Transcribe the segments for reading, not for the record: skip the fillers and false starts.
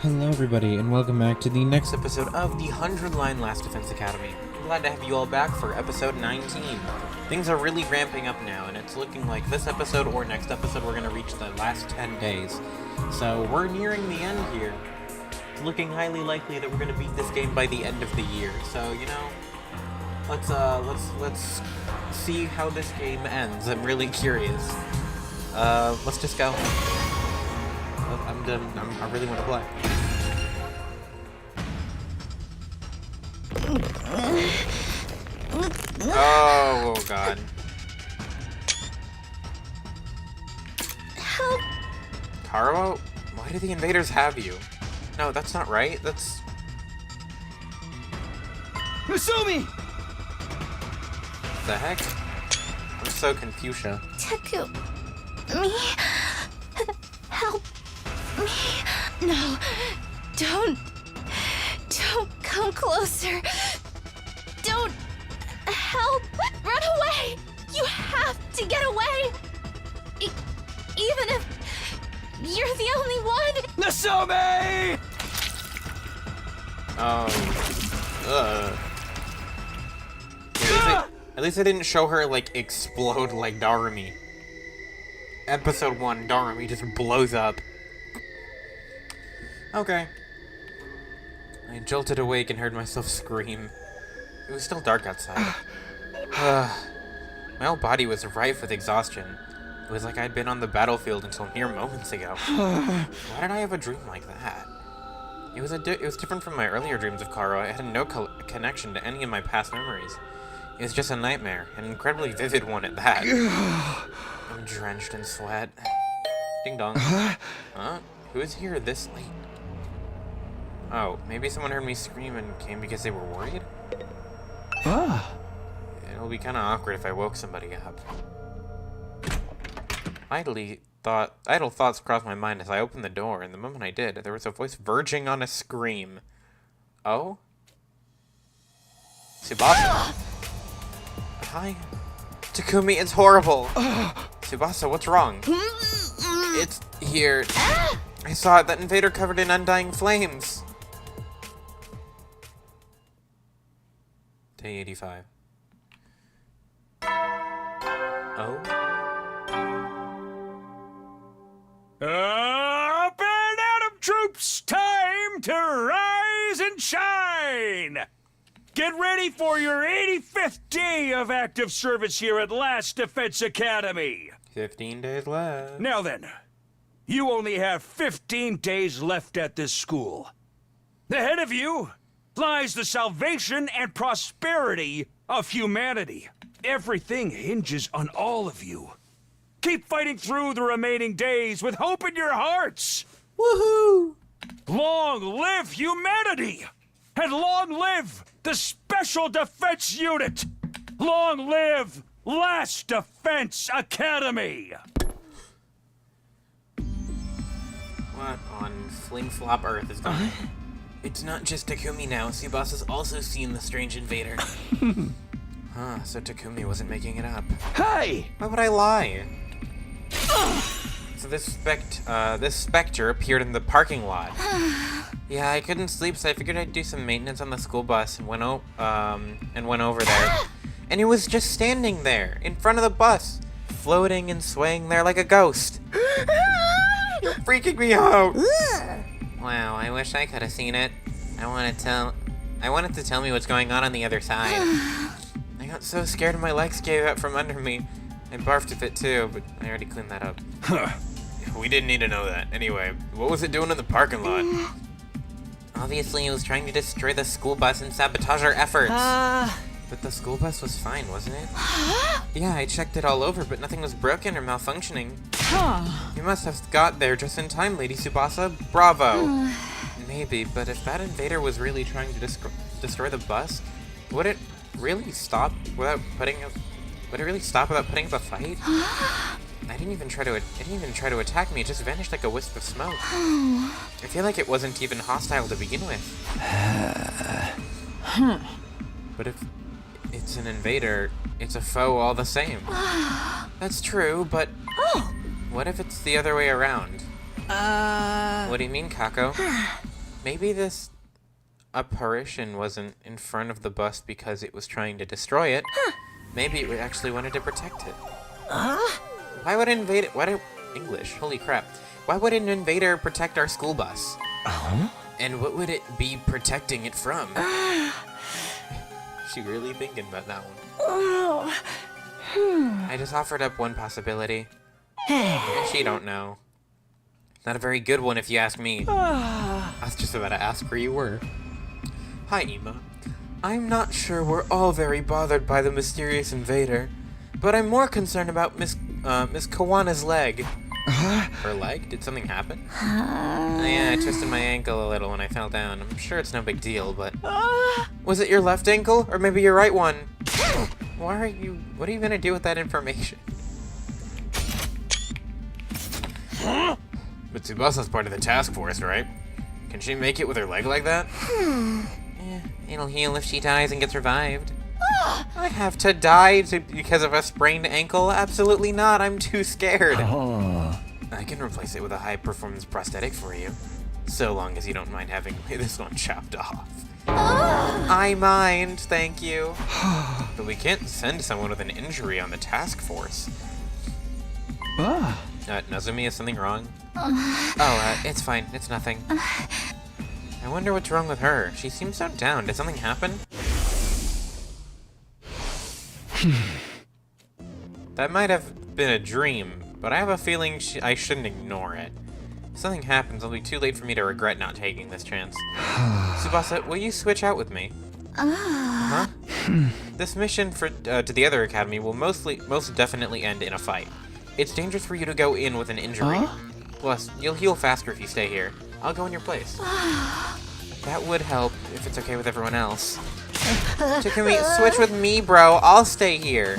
Hello everybody, and welcome back to the next episode of the 100-Line Last Defense Academy. I'm glad to have you all back for episode 19. Things are really ramping up now, and it's looking like this episode or next episode we're going to reach the last 10 days. So we're nearing the end here. It's looking highly likely that we're going to beat this game by the end of the year. So, you know, let's see how this game ends. I'm really curious. Let's just go. I'm done. I really want to play. Oh God. Help! Karo? Why do the invaders have you? No, that's not right. That's... Masumi! The heck? I'm so Confucia. Teku... me... help me... No, don't come closer. Don't help. Run away. You have to get away. Even if you're the only one. Masumi! At least I didn't show her, like, explode like Darumi. Episode 1, Darumi just blows up. Okay. I jolted awake and heard myself scream. It was still dark outside. My whole body was rife with exhaustion. It was like I'd been on the battlefield until mere moments ago. Why did I have a dream like that? It was different from my earlier dreams of Karo. I had no connection to any of my past memories. It was just a nightmare, an incredibly vivid one at that. I'm drenched in sweat. Ding dong. Huh? Who is here this late? Oh, maybe someone heard me scream and came because they were worried? It'll be kinda awkward if I woke somebody up. Idle thoughts crossed my mind as I opened the door, and the moment I did, there was a voice verging on a scream. Oh? Tsubasa? Hi? Takumi, it's horrible! Tsubasa, what's wrong? It's here. I saw it, that invader covered in undying flames. Day 85. Oh? Up and Atom troops! Time to rise and shine! Get ready for your 85th day of active service here at Last Defense Academy! 15 days left. Now then, you only have 15 days left at this school. Ahead of you lies the salvation and prosperity of humanity. Everything hinges on all of you. Keep fighting through the remaining days with hope in your hearts! Woohoo! Long live humanity! And long live the Special Defense Unit! Long live Last Defense Academy! What on Fling Flop Earth is going on? It's not just Takumi now. Tsubasa's also seen the strange invader. Huh, so Takumi wasn't making it up. Hey! Why would I lie? So this specter appeared in the parking lot. Yeah, I couldn't sleep, so I figured I'd do some maintenance on the school bus and went over there. And it was just standing there, in front of the bus, floating and swaying there like a ghost. You're freaking me out! Wow, I wish I could have seen it. I wanted to tell me what's going on the other side. I got so scared my legs gave out from under me. I barfed a bit too, but I already cleaned that up. We didn't need to know that. Anyway, what was it doing in the parking lot? Obviously, it was trying to destroy the school bus and sabotage our efforts. But the school bus was fine, wasn't it? Yeah, I checked it all over, but nothing was broken or malfunctioning. You must have got there just in time, Lady Tsubasa. Bravo! Maybe, but if that invader was really trying to destroy the bus, would it really stop without putting up a fight? It didn't even try to attack me. It just vanished like a wisp of smoke. I feel like it wasn't even hostile to begin with. But if it's an invader, it's a foe all the same. That's true, but what if it's the other way around? What do you mean, Kako? Maybe this apparition wasn't in front of the bus because it was trying to destroy it. Maybe it actually wanted to protect it. Why would an invader... English, holy crap. Why would an invader protect our school bus? And what would it be protecting it from? She really thinking about that one. I just offered up one possibility. She don't know. Not a very good one if you ask me. I was just about to ask where you were. Hi, Ema. I'm not sure we're all very bothered by the mysterious invader, but I'm more concerned about Miss Kawana's leg. Her leg? Did something happen? Yeah, I twisted my ankle a little when I fell down. I'm sure it's no big deal, but... Was it your left ankle? Or maybe your right one? What are you gonna do with that information? But Tsubasa's part of the task force, right? Can she make it with her leg like that? Yeah, it'll heal if she dies and gets revived. I have to die because of a sprained ankle? Absolutely not, I'm too scared. I can replace it with a high-performance prosthetic for you. So long as you don't mind having this one chopped off. I mind, thank you. But we can't send someone with an injury on the task force. Nazumi, is something wrong? It's fine. It's nothing. I wonder what's wrong with her. She seems so down. Did something happen? That might have been a dream, but I have a feeling I shouldn't ignore it. If something happens, it'll be too late for me to regret not taking this chance. Tsubasa, will you switch out with me? Huh? This mission to the other academy will most definitely end in a fight. It's dangerous for you to go in with an injury. Plus, you'll heal faster if you stay here. I'll go in your place. That would help if it's okay with everyone else. Takumi, switch with me, bro. I'll stay here.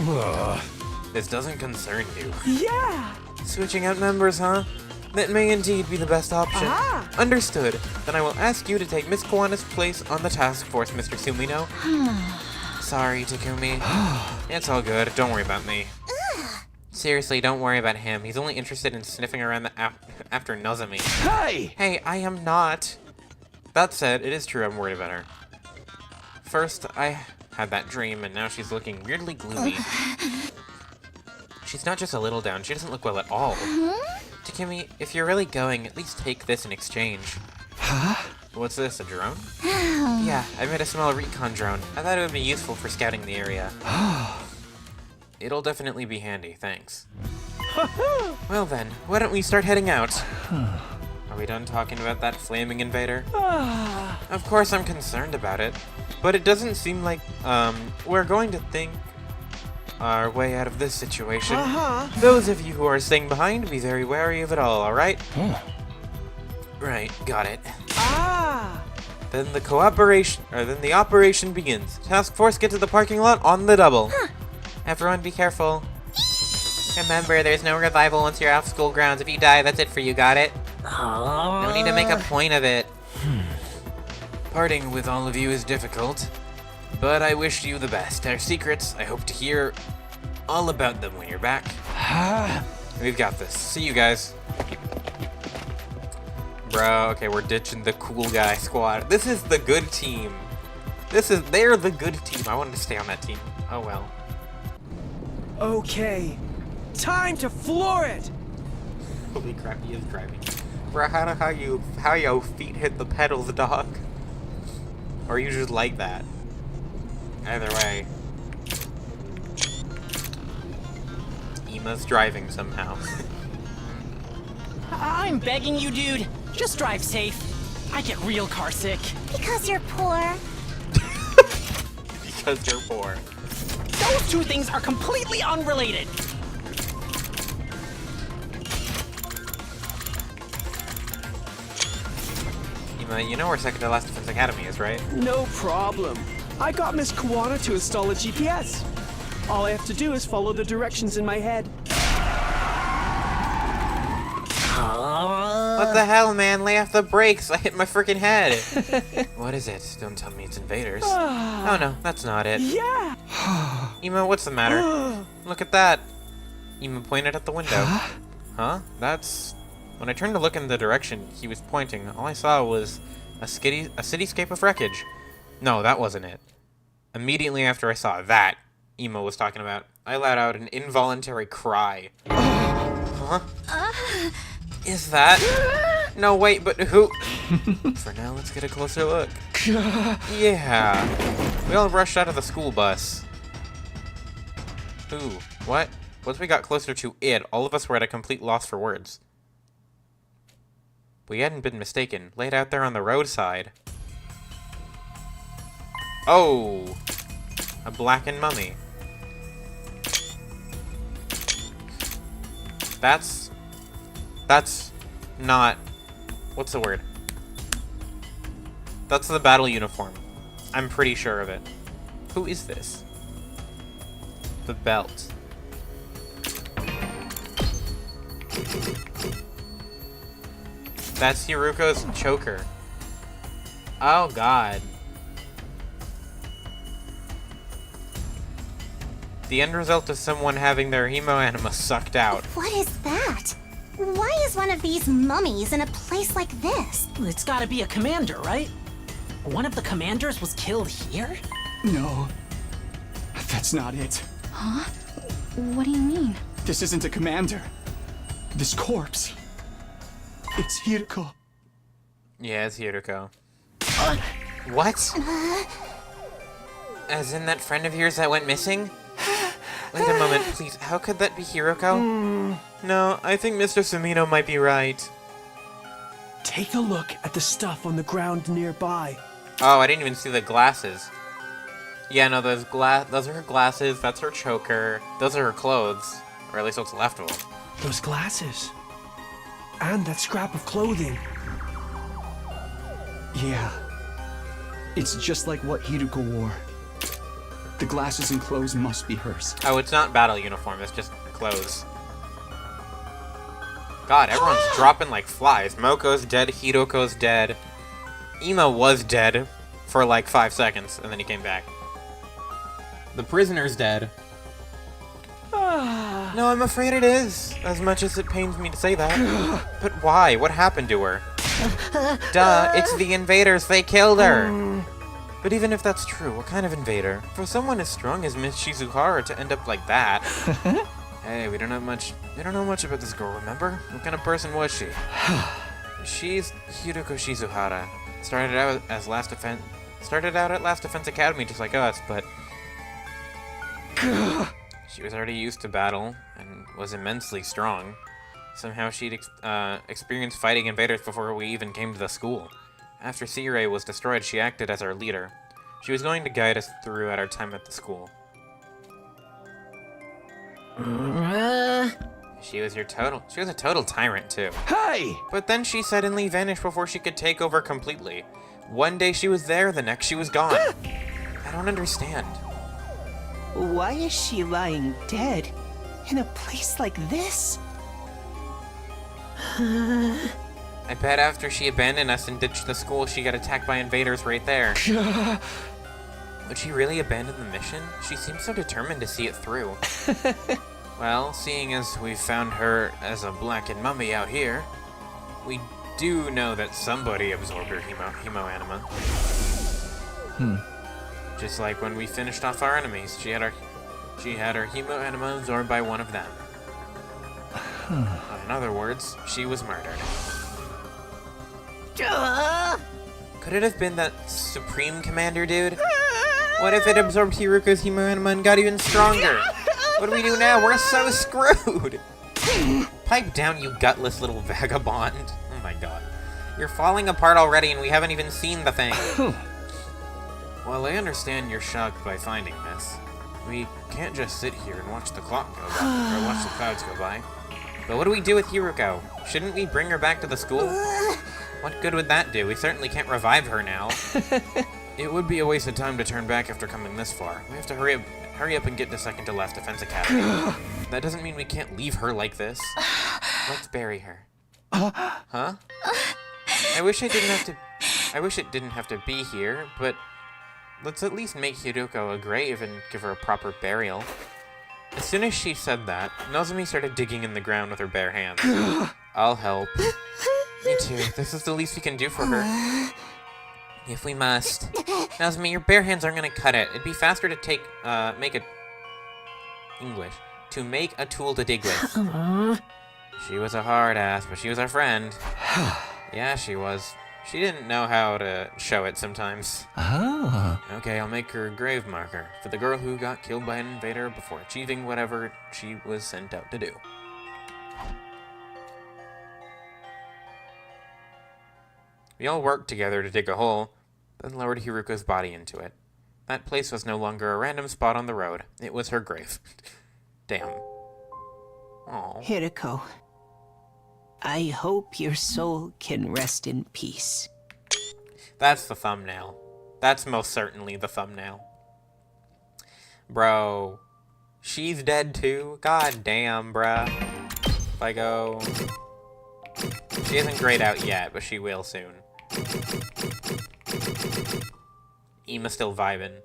This doesn't concern you. Yeah! Switching out members, huh? That may indeed be the best option. Understood. Then I will ask you to take Miss Kawana's place on the task force, Mr. Sumino. Sorry, Takumi. It's all good. Don't worry about me. Seriously, don't worry about him. He's only interested in sniffing around after Nozomi. Hey! Hey, I am not. That said, it is true I'm worried about her. First, I had that dream, and now she's looking weirdly gloomy. She's not just a little down, she doesn't look well at all. Takumi, if you're really going, at least take this in exchange. What's this, a drone? Yeah, I made a small recon drone. I thought it would be useful for scouting the area. It'll definitely be handy, thanks. Well then, why don't we start heading out? Are we done talking about that flaming invader? Of course I'm concerned about it, but it doesn't seem like, we're going to think our way out of this situation. Those of you who are staying behind, be very wary of it all, alright? Right, got it. Then the operation begins. Task force, get to the parking lot on the double. Everyone be careful. Remember, there's no revival once you're off school grounds. If you die, that's it for you, got it? No need to make a point of it. Parting with all of you is difficult, but I wish you the best. Our secrets, I hope to hear all about them when you're back. We've got this. See you guys. Bro, okay, we're ditching the cool guy squad. This is the good team. They're the good team. I wanted to stay on that team. Oh well. Okay, time to floor it! Holy crap, he is driving. Bro, how your feet hit the pedals, dog? Or you just like that? Either way. Ema's driving somehow. I'm begging you, dude. Just drive safe. I get real car sick. Because you're poor. Because you're poor. Those two things are completely unrelated. Ema, you know where second to last defense academy is, right? No problem. I got Miss Kawana to install a GPS. All I have to do is follow the directions in my head. What the hell, man? Lay off the brakes. I hit my freaking head. What is it? Don't tell me it's invaders. Oh no, that's not it. Yeah! Ema, what's the matter? Look at that. Ema pointed at the window. Huh? That's When I turned to look in the direction he was pointing, all I saw was a cityscape of wreckage. No, that wasn't it. Immediately after I saw that Emo was talking about, I let out an involuntary cry. Huh? Is that? No, wait, but who? For now, let's get a closer look. Yeah. We all rushed out of the school bus. Ooh, what? Once we got closer to it, all of us were at a complete loss for words. We hadn't been mistaken. Laid out there on the roadside. Oh! A blackened mummy. That's not... What's the word? That's the battle uniform. I'm pretty sure of it. Who is this? The belt. That's Hiruko's choker. Oh god. The end result is someone having their hemo anima sucked out. What is that? Why is one of these mummies in a place like this? It's gotta be a commander, right? One of the commanders was killed here? No. That's not it. Huh? What do you mean? This isn't a commander. This corpse. It's Hiruko. Yeah, it's Hiruko. What? As in that friend of yours that went missing? Wait a moment, please. How could that be Hiruko? No, I think Mr. Sumino might be right. Take a look at the stuff on the ground nearby. Oh, I didn't even see the glasses. Yeah, no, those are her glasses, that's her choker, those are her clothes. Or at least what's left of them. Those glasses. And that scrap of clothing. Yeah. It's just like what Hiruko wore. The glasses and clothes must be hers. Oh, it's not battle uniform, it's just clothes. God, everyone's dropping like flies. Moko's dead, Hiroko's dead. Emo was dead for like 5 seconds, and then he came back. The prisoner's dead. No, I'm afraid it is, as much as it pains me to say that. But why? What happened to her? Duh, it's the invaders, they killed her! But even if that's true, what kind of invader? For someone as strong as Miss Shizuhara to end up like that... Hey, we don't know much about this girl, remember? What kind of person was she? She's Hiruko Shizuhara. Started out at Last Defense Academy just like us, but... She was already used to battle, and was immensely strong. Somehow she'd experienced fighting invaders before we even came to the school. After Seirei was destroyed, she acted as our leader. She was going to guide us through at our time at the school. She was a total tyrant too. Hey! But then she suddenly vanished before she could take over completely. One day she was there, the next she was gone. I don't understand. Why is she lying dead in a place like this? I bet after she abandoned us and ditched the school, she got attacked by invaders right there. Would she really abandon the mission? She seems so determined to see it through. Well, seeing as we found her as a blackened mummy out here, we do know that somebody absorbed her hemo anima. Just like when we finished off our enemies, she had her hemo anima absorbed by one of them. In other words, she was murdered. Could it have been that Supreme Commander dude? What if it absorbed Hiruko's hemo anima and got even stronger? What do we do now? We're so screwed! Pipe down, you gutless little vagabond. Oh my god. You're falling apart already and we haven't even seen the thing. Well, I understand you're shocked by finding this. We can't just sit here and watch the clock go by, or watch the clouds go by. But what do we do with Hiruko? Shouldn't we bring her back to the school? What good would that do? We certainly can't revive her now. It would be a waste of time to turn back after coming this far. We have to hurry up and get to Second to Last Defense Academy. That doesn't mean we can't leave her like this. Let's bury her. Huh? I wish it didn't have to be here, but let's at least make Hiruko a grave and give her a proper burial. As soon as she said that, Nozomi started digging in the ground with her bare hands. I'll help. Me too. This is the least we can do for her. If we must. Nozomi, your bare hands aren't gonna cut it. It'd be faster to make a tool to dig with. She was a hard ass, but she was our friend. Yeah, she was. She didn't know how to show it sometimes. Ah. Okay, I'll make her a grave marker for the girl who got killed by an invader before achieving whatever she was sent out to do. We all worked together to dig a hole, then lowered Hiruko's body into it. That place was no longer a random spot on the road. It was her grave. Damn. Aww. Hiriko, I hope your soul can rest in peace. That's the thumbnail. That's most certainly the thumbnail. Bro. She's dead too? God damn, bruh. If I go... She isn't grayed out yet, but she will soon. Ima's still vibing.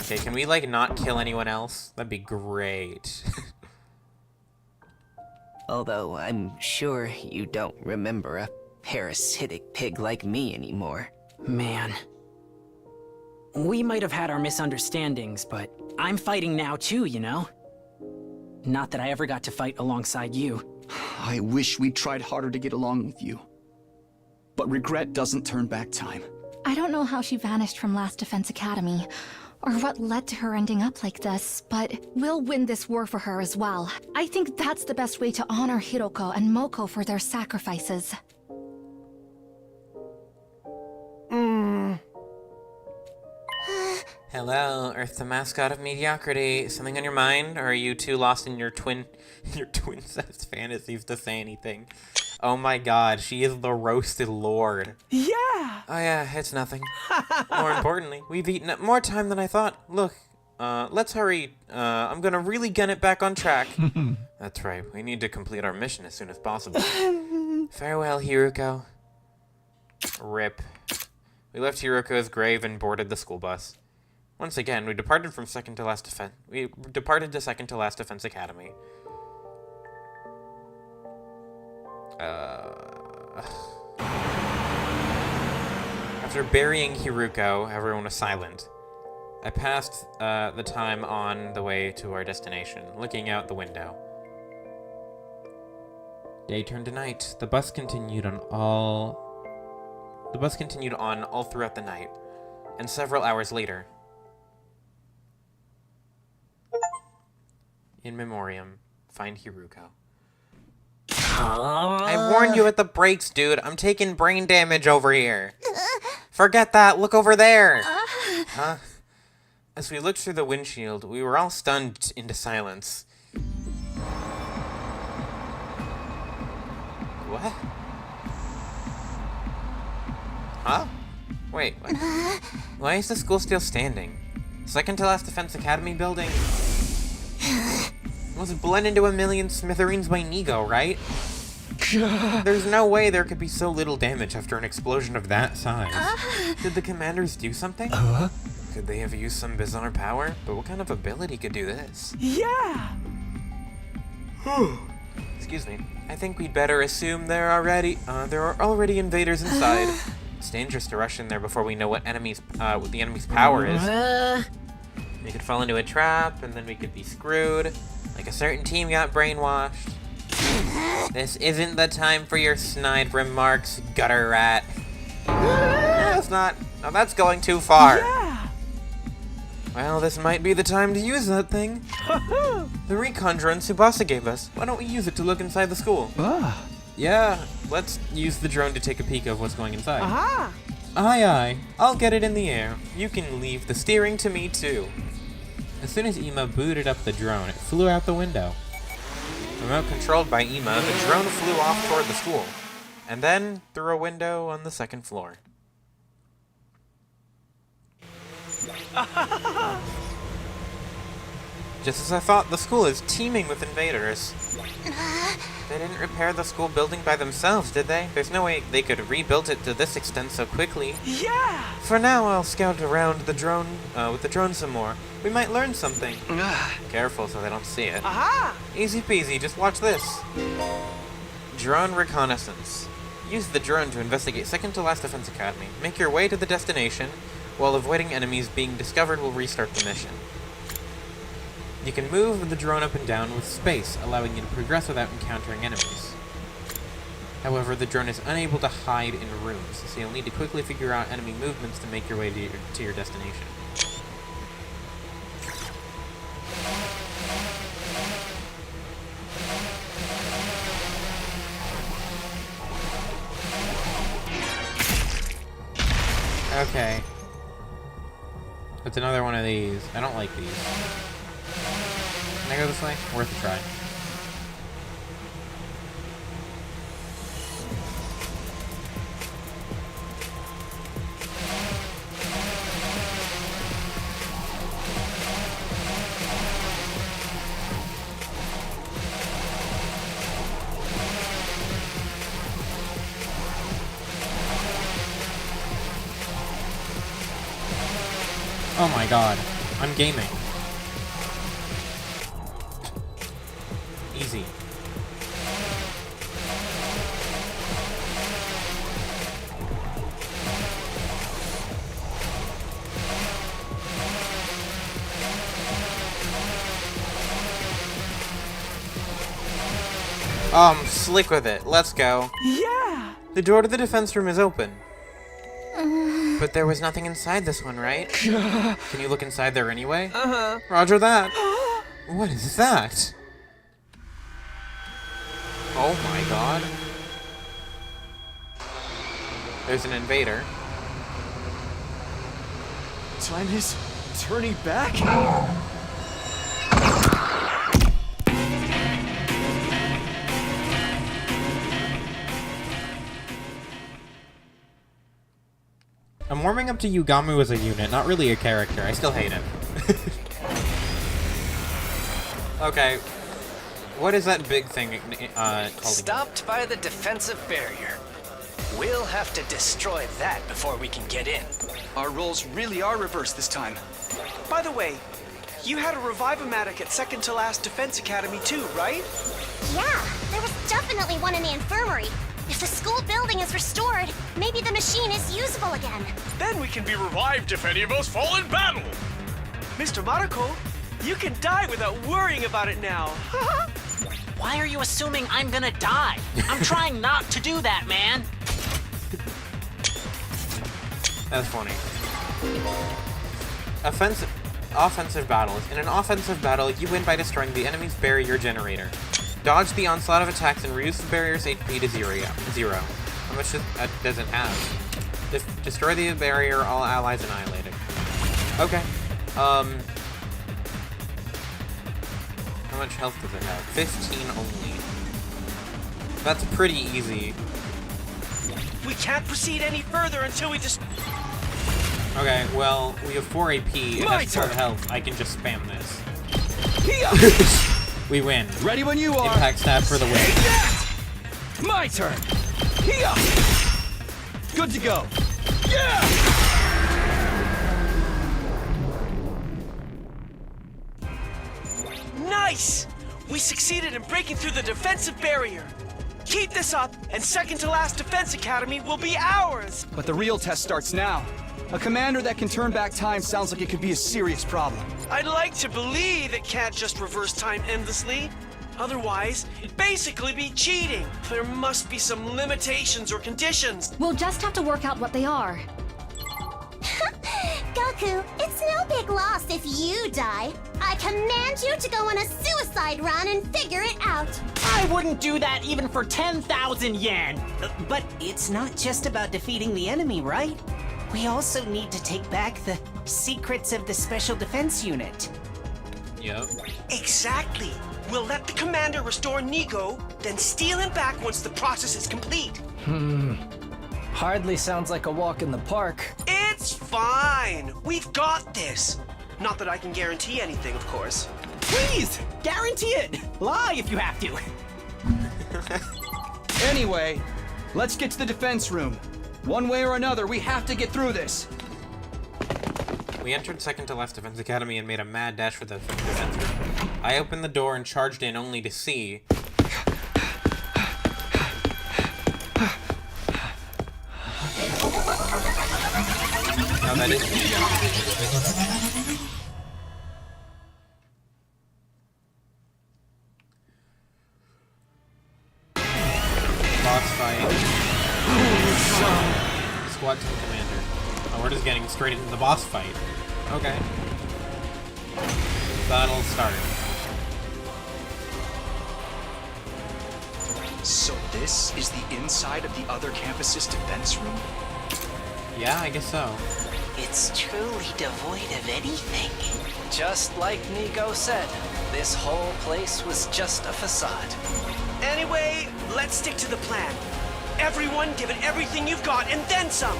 Okay, can we, like, not kill anyone else? That'd be great. Although I'm sure you don't remember a parasitic pig like me anymore. Man. We might have had our misunderstandings, but I'm fighting now too, you know? Not that I ever got to fight alongside you. I wish we'd tried harder to get along with you. But regret doesn't turn back time. I don't know how she vanished from Last Defense Academy, or what led to her ending up like this, but we'll win this war for her as well. I think that's the best way to honor Hiroko and Moko for their sacrifices. Hello, Earth the mascot of mediocrity. Something on your mind, or are you too lost in your twin size fantasies to say anything? Oh my god, she is the roasted lord. Yeah! Oh yeah, it's nothing. More importantly, we've eaten up more time than I thought. Look, let's hurry. I'm gonna really get it back on track. That's right, we need to complete our mission as soon as possible. Farewell, Hiruko. RIP. We left Hiruko's grave and boarded the school bus. Once again, we departed to Second to Last Defense Academy. After burying Hiruko, everyone was silent. I passed the time on the way to our destination, looking out the window. Day turned to night. The bus continued on all throughout the night, and several hours later. In memoriam, find Hiruko. I warned you at the brakes, dude. I'm taking brain damage over here. Forget that. Look over there. Huh? As we looked through the windshield, we were all stunned into silence. What? Huh? Wait, what? Why is the school still standing? Second to Last Defense Academy building? It was blend into a million smithereens by Nigo, right? There's no way there could be so little damage after an explosion of that size. Did the commanders do something? Could they have used some bizarre power? But what kind of ability could do this? Yeah! Excuse me. I think we'd better assume there are already invaders inside. It's dangerous to rush in there before we know what the enemy's power is. We could fall into a trap, and then we could be screwed. Like a certain team got brainwashed. This isn't the time for your snide remarks, gutter rat. No, it's not. Now that's going too far. Yeah! Well, this might be the time to use that thing. The recon drone Tsubasa gave us. Why don't we use it to look inside the school? Yeah, let's use the drone to take a peek of what's going inside. Aha! Aye, aye. I'll get it in the air. You can leave the steering to me, too. As soon as Ima booted up the drone, it flew out the window. Remote controlled by Ima, the drone flew off toward the school, and then through a window on the second floor. Just as I thought, the school is teeming with invaders. They didn't repair the school building by themselves, did they? There's no way they could rebuild it to this extent so quickly. Yeah! For now, I'll scout around the drone with the drone some more. We might learn something. Careful so they don't see it. Aha! Easy peasy, just watch this. Drone reconnaissance. Use the drone to investigate second to last Defense Academy. Make your way to the destination, while avoiding enemies being discovered will restart the mission. You can move the drone up and down with space, allowing you to progress without encountering enemies. However, the drone is unable to hide in rooms, so you'll need to quickly figure out enemy movements to make your way to your destination. Okay. It's another one of these. I don't like these. Can I go this way? Worth a try. Oh my god. I'm gaming. Easy. Slick with it. Let's go. Yeah! The door to the defense room is open. But there was nothing inside this one, right? Can you look inside there anyway? Uh-huh. Roger that. What is that? Oh my god. There's an invader. Time is turning back? I'm warming up to Yugamu as a unit, not really a character. I still hate him. Okay. What is that big thing called? Stopped by the defensive barrier. We'll have to destroy that before we can get in. Our roles really are reversed this time. By the way, you had a Revive-O-Matic at second to last Defense Academy too, right? Yeah, there was definitely one in the infirmary. If the school building is restored, maybe the machine is usable again. Then we can be revived if any of us fall in battle. Mr. Mariko, you can die without worrying about it now. Why are you assuming I'm gonna die? I'm trying not to do that, man. That's funny. Offensive battles. In an offensive battle, you win by destroying the enemy's barrier generator. Dodge the onslaught of attacks and reduce the barrier's HP to zero. How much does it have? Destroy the barrier, all allies annihilated. Okay. How much health does it have? 15 only. That's pretty easy. We can't proceed any further until we just... Okay, well, we have 4 AP. It My has 4 turn. health. I can just spam this. Hiya! We win. Ready when you are. Impact stab for the win. Take that! My turn. Hiya! Good to go. Yeah! Nice! We succeeded in breaking through the defensive barrier. Keep this up, and second to last Defense Academy will be ours! But the real test starts now. A commander that can turn back time sounds like it could be a serious problem. I'd like to believe it can't just reverse time endlessly. Otherwise, it'd basically be cheating. There must be some limitations or conditions. We'll just have to work out what they are. Goku, it's no big loss if you die. I command you to go on a suicide run and figure it out. I wouldn't do that even for 10,000 yen. But it's not just about defeating the enemy, right? We also need to take back the secrets of the Special Defense Unit. Yep. Exactly. We'll let the commander restore Nico, then steal him back once the process is complete. Hardly sounds like a walk in the park. It's fine. We've got this. Not that I can guarantee anything, of course. Please! Guarantee it! Lie if you have to. Anyway, let's get to the defense room. One way or another, we have to get through this. We entered second to last Defense Academy and made a mad dash for the defense room. I opened the door and charged in only to see... No, that is... Boss fight. Squad team commander. Oh, we're just getting straight into the boss fight. Okay. Battle started. So this is the inside of the other campus's defense room? Yeah, I guess so. It's truly devoid of anything. Just like Nico said, this whole place was just a facade. Anyway, let's stick to the plan. Everyone give it everything you've got and then some.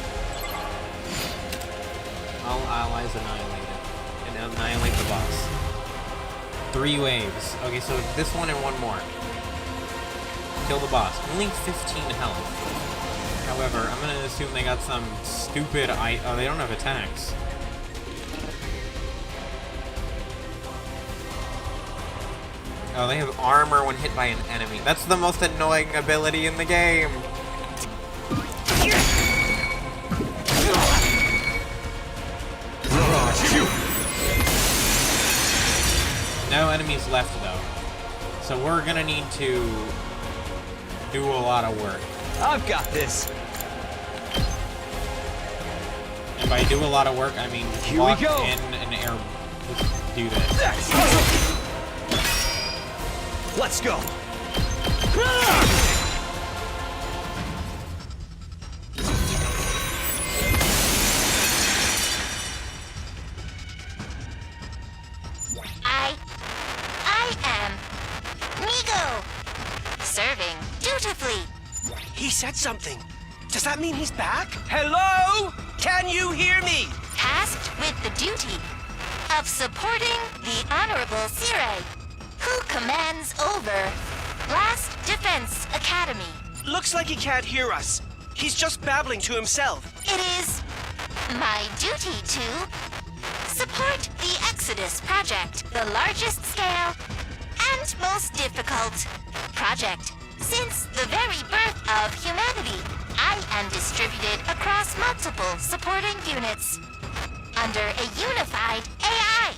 All allies annihilated. And annihilate the boss. 3 waves. Okay, so this one and one more. Kill the boss. Only 15 health. However, I'm gonna assume they got some stupid oh, they don't have attacks. Oh, they have armor when hit by an enemy. That's the most annoying ability in the game. No enemies left, though. So we're gonna need to do a lot of work. I've got this. And by do a lot of work, I mean Here walk we go. in and air. Just do this. Let's go. I am Nigo, serving dutifully. He said something. Does that mean he's back? Hello? Can you hear me? Tasked with the duty of supporting the Honorable Sire, who commands over Last Defense Academy. Looks like he can't hear us. He's just babbling to himself. It is my duty to support the Exodus Project, the largest scale and most difficult project since the very birth of humanity. I am distributed across multiple supporting units under a unified AI.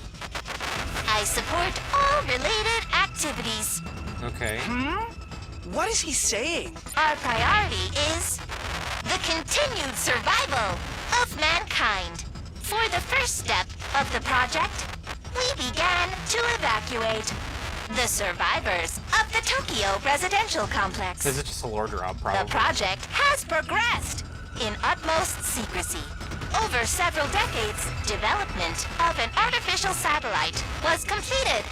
I support all related activities. Okay. What is he saying? Our priority is the continued survival of mankind. For the first step of the project, we began to evacuate the survivors of the Tokyo residential complex. This is just a lore drop, probably. The project has progressed in utmost secrecy. Over several decades, development of an artificial satellite was completed.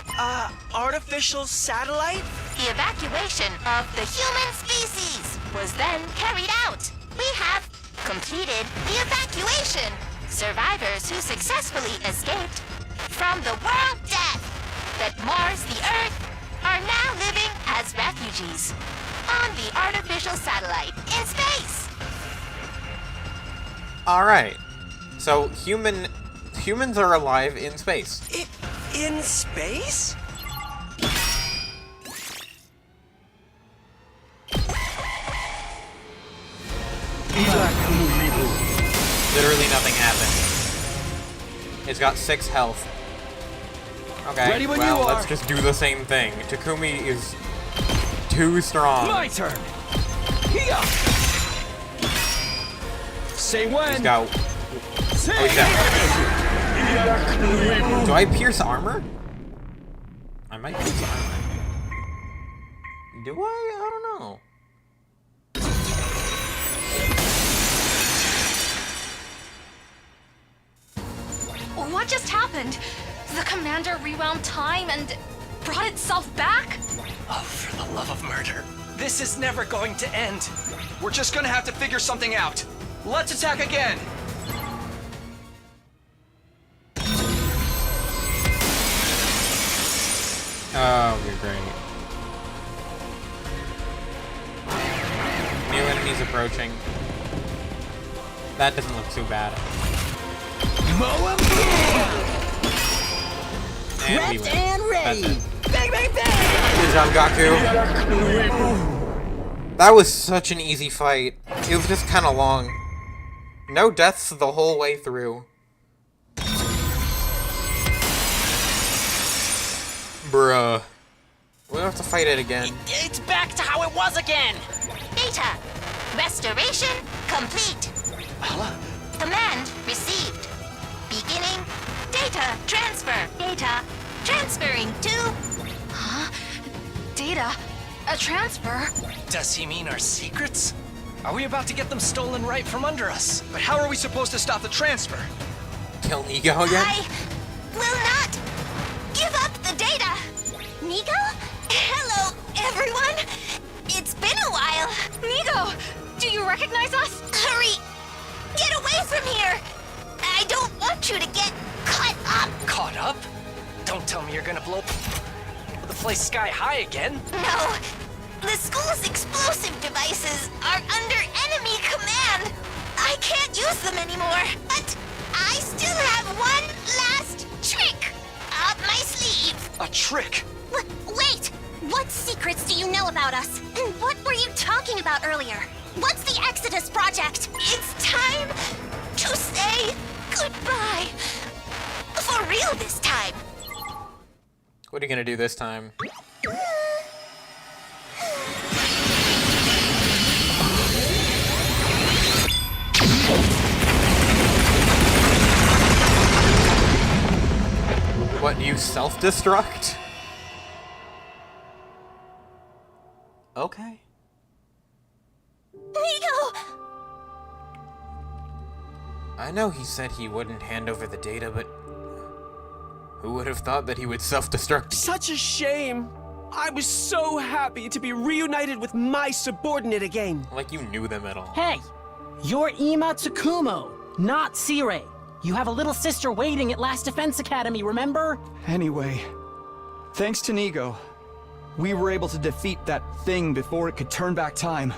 Artificial satellite? The evacuation of the human species was then carried out. We have completed the evacuation. Survivors who successfully escaped from the world death that mars the Earth are now living as refugees on the artificial satellite in space. Alright. So, humans are alive in space. In space? Literally nothing happened. It's got 6 health. Okay, Ready when well, you are. let's just do the same thing. Takumi is too strong. My turn. Here. Say when. He's got... Oh, he's down. Do I pierce armor? I might pierce armor. Do I? I don't know. What just happened? The commander rewound time and brought itself back? Oh, for the love of murder. This is never going to end. We're just gonna have to figure something out. Let's attack again. Oh, you're great. New enemies approaching. That doesn't look too bad. And we win. and ready. That's it. Bang, bang, bang! Good job, Gaku. That was such an easy fight. It was just kind of long. No deaths the whole way through. Bruh. We'll have to fight it again. It's back to how it was again! Data. Restoration complete. Command received. Beginning. Data transfer. Data transferring to. Data? A transfer? Does he mean our secrets? Are we about to get them stolen right from under us? But how are we supposed to stop the transfer? Kill Nigo again? I will not give up the data. Nigo? Hello, everyone. It's been a while. Nigo! Do you recognize us? Hurry! Get away from here! I don't want you to get caught up. Caught up? Don't tell me you're gonna blow the place sky high again. No. The school's explosive devices are under enemy command. I can't use them anymore. But I still have one last trick up my sleeve. A trick? Wait! What secrets do you know about us? And what were you talking about earlier? What's the Exodus project? It's time to say goodbye. For real this time. What are you gonna do this time? What, you self-destruct? Okay. Nigo! I know he said he wouldn't hand over the data, but who would have thought that he would self-destruct? Such a shame. I was so happy to be reunited with my subordinate again. Like you knew them at all. Hey! You're Ima Tsukumo, not Sirei. You have a little sister waiting at Last Defense Academy, remember? Anyway, thanks to Nigo, we were able to defeat that thing before it could turn back time.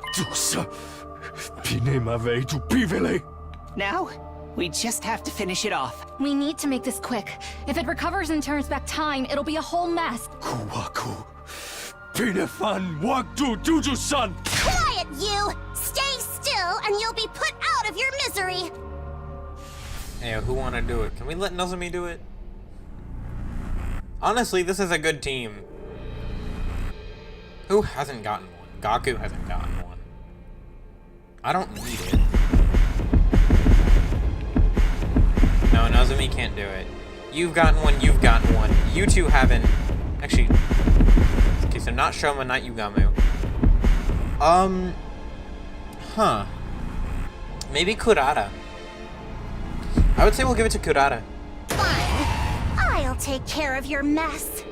Now, we just have to finish it off. We need to make this quick. If it recovers and turns back time, it'll be a whole mess. Quiet, you! Stay still and you'll be put out of your misery! Hey, who wanna do it? Can we let Nozomi do it? Honestly, this is a good team. Who hasn't gotten one? Gaku hasn't gotten one. I don't need it. No, Nozomi can't do it. You've gotten one, you've gotten one. You two haven't. Actually, okay, so not Shoma, not Yugamu. Huh. Maybe Kurata. I would say we'll give it to Kurata. Fine. I'll take care of your mess.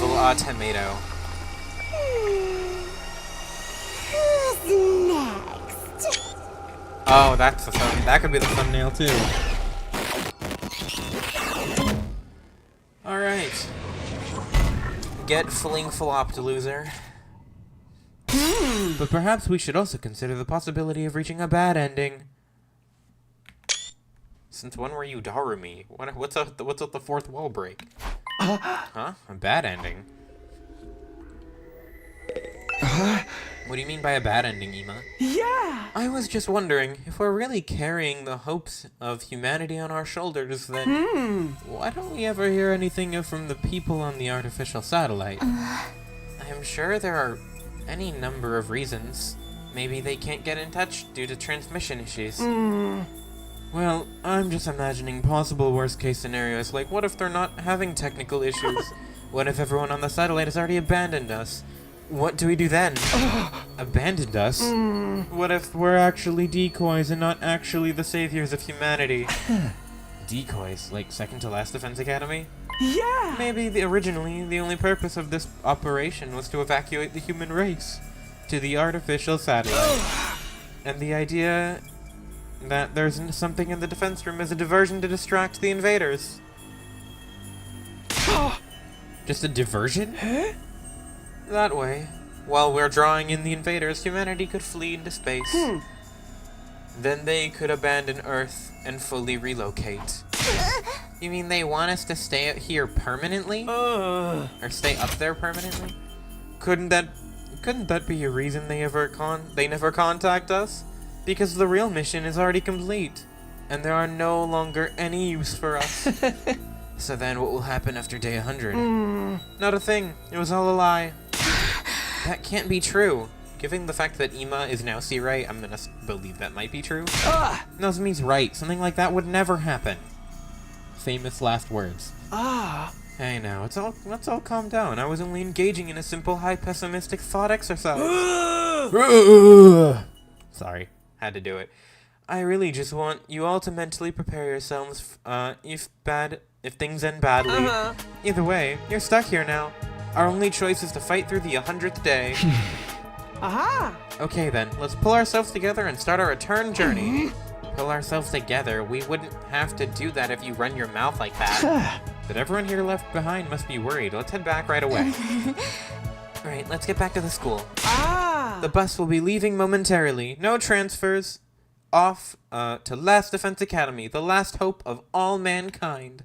Little tomato. Who's next? Oh, that's the thumbnail. That could be the thumbnail too. Alright. Get fling flopped, loser. But perhaps we should also consider the possibility of reaching a bad ending. Since when were you Darumi? What's up with the fourth wall break? Huh? A bad ending? What do you mean by a bad ending, Ima? Yeah! I was just wondering, if we're really carrying the hopes of humanity on our shoulders, then why don't we ever hear anything from the people on the artificial satellite? I'm sure there are any number of reasons. Maybe they can't get in touch due to transmission issues. Well, I'm just imagining possible worst-case scenarios, like what if they're not having technical issues? What if everyone on the satellite has already abandoned us? What do we do then? Abandoned us? What if we're actually decoys and not actually the saviors of humanity? Decoys? Like second to last Defense Academy? Yeah! Maybe originally the only purpose of this operation was to evacuate the human race. to the artificial satellite. And the idea that there's something in the defense room is a diversion to distract the invaders. Just a diversion? That way, while we're drawing in the invaders, humanity could flee into space. Then they could abandon Earth and fully relocate. You mean they want us to stay out here permanently? Or stay up there permanently? Couldn't that be a reason they never contact us? Because the real mission is already complete, and there are no longer any use for us. So then what will happen after day 100? Not a thing. It was all a lie. That can't be true. Given the fact that Ima is now C-Right, I'm gonna believe that might be true. Nozomi's right. Something like that would never happen. Famous last words. Hey now, let's all calm down. I was only engaging in a simple high pessimistic thought exercise. Sorry, had to do it. I really just want you all to mentally prepare yourselves if things end badly. Either way, you're stuck here now. Our only choice is to fight through the 100th day. Okay then, let's pull ourselves together and start our return journey. Pull ourselves together? We wouldn't have to do that if you run your mouth like that. But everyone here left behind must be worried. Let's head back right away. Alright, let's get back to the school. The bus will be leaving momentarily. No transfers. Off to Last Defense Academy, the last hope of all mankind.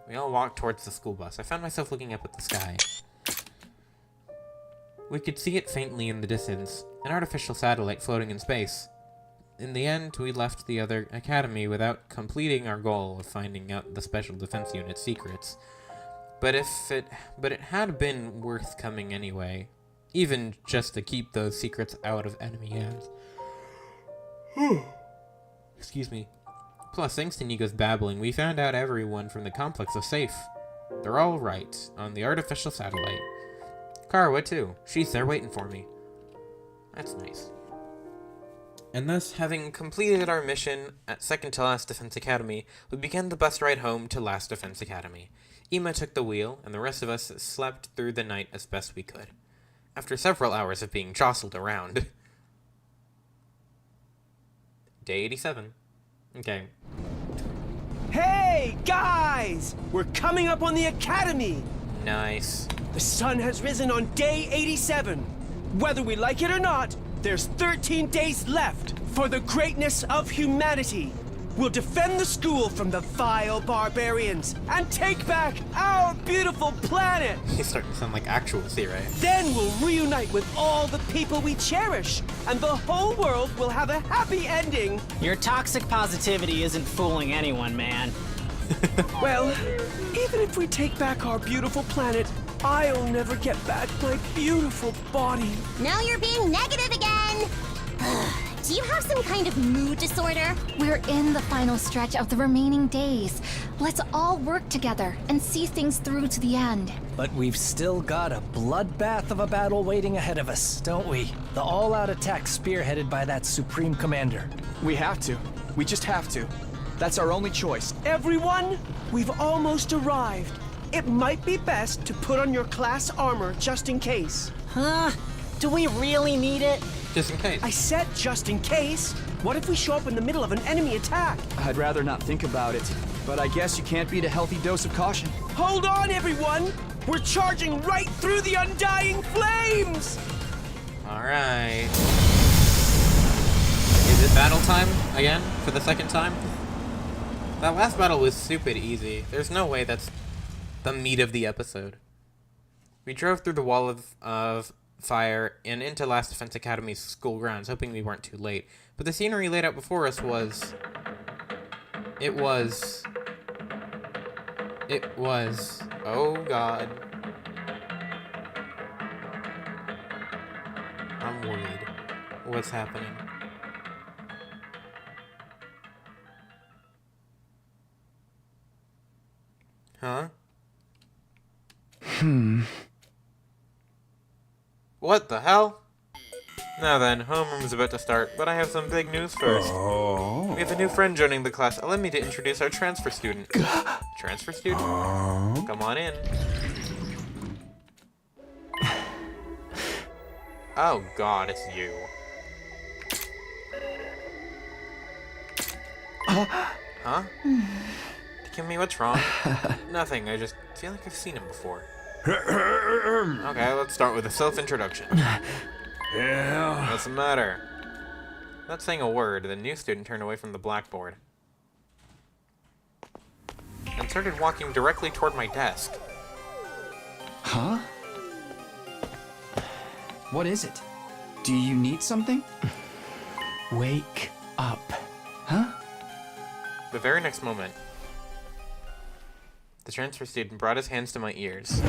We all walked towards the school bus. I found myself looking up at the sky. We could see it faintly in the distance, an artificial satellite floating in space. In the end, we left the other academy without completing our goal of finding out the Special Defense Unit's secrets. But it had been worth coming anyway, even just to keep those secrets out of enemy hands. Excuse me. Plus, thanks to Nico's babbling, we found out everyone from the complex was safe. They're all right, on the artificial satellite. Karwa, too. She's there waiting for me. That's nice. And thus, having completed our mission at Second to Last Defense Academy, we began the bus ride home to Last Defense Academy. Ima took the wheel, and the rest of us slept through the night as best we could. After several hours of being jostled around. Day 87. Okay. Hey, guys! We're coming up on the academy! Nice. The sun has risen on day 87. Whether we like it or not, there's 13 days left for the greatness of humanity. We'll defend the school from the vile barbarians and take back our beautiful planet. He's starting to sound like actual C-Right. Then we'll reunite with all the people we cherish, and the whole world will have a happy ending. Your toxic positivity isn't fooling anyone, man. Well, even if we take back our beautiful planet, I'll never get back my beautiful body. Now you're being negative again! Do you have some kind of mood disorder? We're in the final stretch of the remaining days. Let's all work together and see things through to the end. But we've still got a bloodbath of a battle waiting ahead of us, don't we? The all-out attack spearheaded by that Supreme Commander. We have to. We just have to. That's our only choice. Everyone, we've almost arrived. It might be best to put on your class armor just in case. Huh? Do we really need it? Just in case. I said just in case. What if we show up in the middle of an enemy attack? I'd rather not think about it, but I guess you can't beat a healthy dose of caution. Hold on, everyone! We're charging right through the undying flames! Alright. Is it battle time again? For the second time? That last battle was stupid easy. There's no way that's the meat of the episode. We drove through the wall of fire and into Last Defense Academy's school grounds, hoping we weren't too late. But the scenery laid out before us was... It was... Oh god. I'm worried. What's happening? Huh? What the hell? Now then, homeroom's about to start, but I have some big news first. We have a new friend joining the class. Allow me to introduce our transfer student. Transfer student? Come on in. Oh god, it's you. Huh? Kimmy, what's wrong? Nothing, I just feel like I've seen him before. Okay, let's start with a self-introduction. Yeah. What's the matter? Not saying a word, the new student turned away from the blackboard and started walking directly toward my desk. Huh? What is it? Do you need something? Wake up. Huh? The very next moment, the transfer student brought his hands to my ears.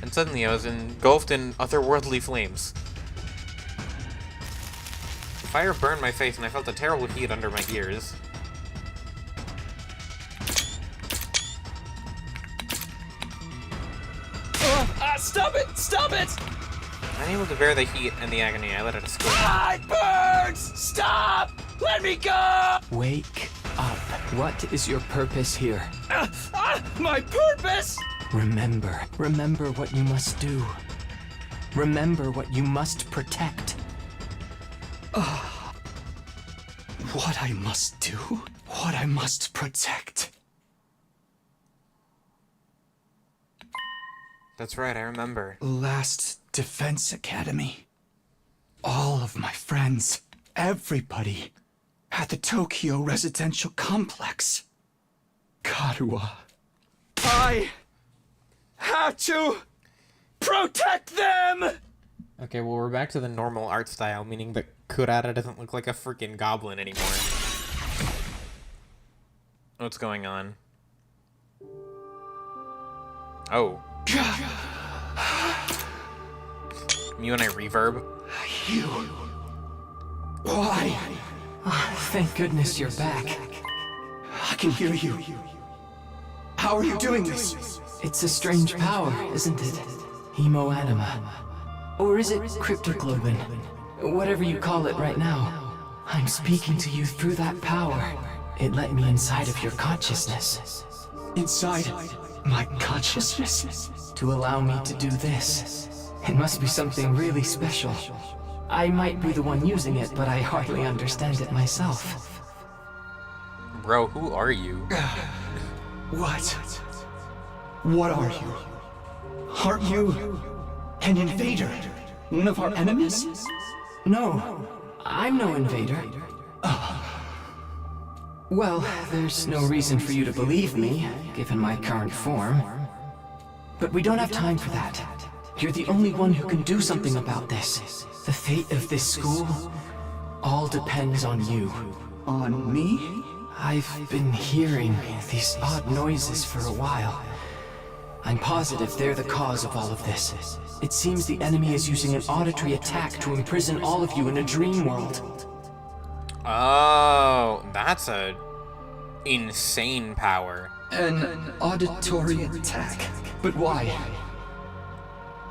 And suddenly I was engulfed in otherworldly flames. The fire burned my face and I felt a terrible heat under my ears. Stop it! Stop it! Unable to bear the heat and the agony, I let out a scream. It burns! Stop! Let me go! Wake up. What is your purpose here? My purpose! Remember what you must do. Remember what you must protect. What I must do? What I must protect? That's right, I remember. Last Defense Academy. All of my friends, everybody, at the Tokyo Residential Complex. Karuha. I have to protect them! Okay, well, we're back to the normal art style, meaning that Kurata doesn't look like a freaking goblin anymore. What's going on? Oh. You and I reverb? You. Why? Thank goodness you're back. I can hear you. How are you doing this? It's a strange power, isn't it? Hemoanima. Or is it cryptoglobin? Whatever you call it right now. I'm speaking to you through that power. It let me inside of your consciousness. Inside my consciousness? To allow me to do this. It must be something really special. I might be the one using it, but I hardly understand it myself. Bro, who are you? What? What are you? Aren't you an invader? One of our enemies? No, I'm no invader. Well, there's no reason for you to believe me, given my current form. But we don't have time for that. You're the only one who can do something about this. The fate of this school all depends on you. On me? I've been hearing these odd noises for a while. I'm positive they're the cause of all of this. It seems the enemy is using an auditory attack to imprison all of you in a dream world. Oh, that's a insane power. An auditory attack. But why?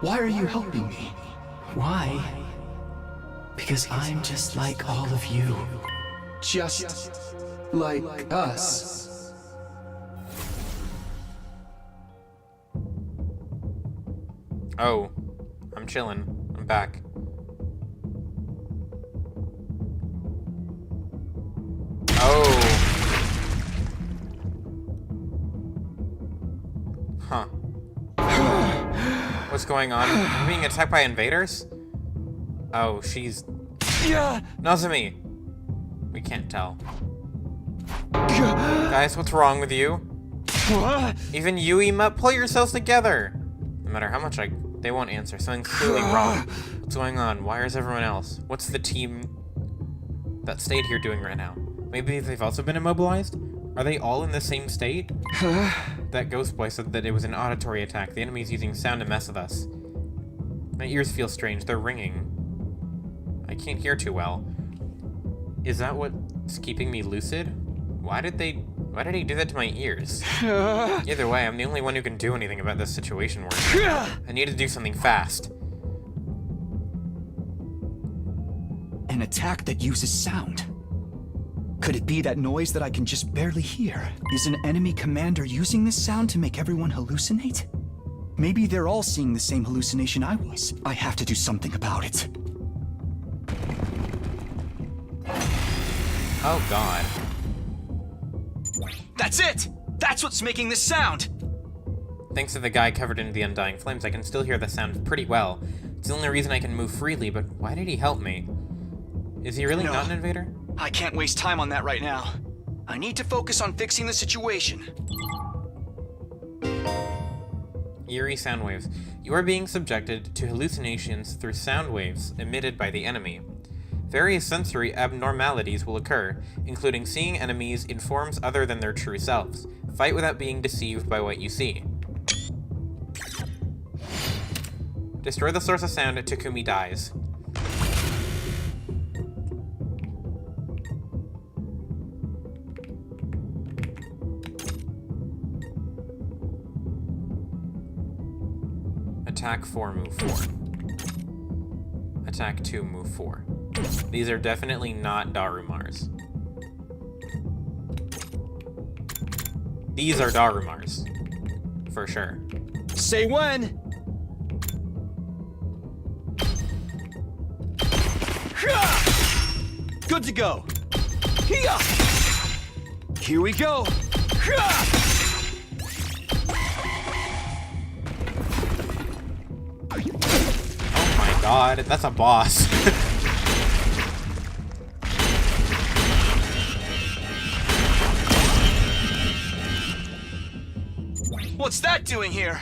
Why are you helping me? Why? Because I'm just like all of you. Just like us. Oh, I'm chillin'. I'm back. Oh. Huh. What's going on? I'm being attacked by invaders? Oh, she's... Nazumi! We can't tell. Guys, what's wrong with you? Even you, Ima, pull yourselves together! No matter how much they won't answer. Something's clearly wrong. What's going on? Why is everyone else? What's the team that stayed here doing right now? Maybe they've also been immobilized? Are they all in the same state? That ghost boy said that it was an auditory attack. The enemy's using sound to mess with us. My ears feel strange. They're ringing. I can't hear too well. Is that what's keeping me lucid? Why did he do that to my ears? Either way, I'm the only one who can do anything about this situation we're in. I need to do something fast. An attack that uses sound. Could it be that noise that I can just barely hear? Is an enemy commander using this sound to make everyone hallucinate? Maybe they're all seeing the same hallucination I was. I have to do something about it. Oh god. That's it! That's what's making this sound! Thanks to the guy covered in the undying flames, I can still hear the sound pretty well. It's the only reason I can move freely, but why did he help me? Is he really No. not an invader? I can't waste time on that right now. I need to focus on fixing the situation. Eerie sound waves. You are being subjected to hallucinations through sound waves emitted by the enemy. Various sensory abnormalities will occur, including seeing enemies in forms other than their true selves. Fight without being deceived by what you see. Destroy the source of sound, Takumi dies. Attack 4, move 4. Attack 2, move 4. These are definitely not Darumars. These are Darumars. For sure. Say when! Good to go. Here we go. Oh my god, that's a boss. What's that doing here?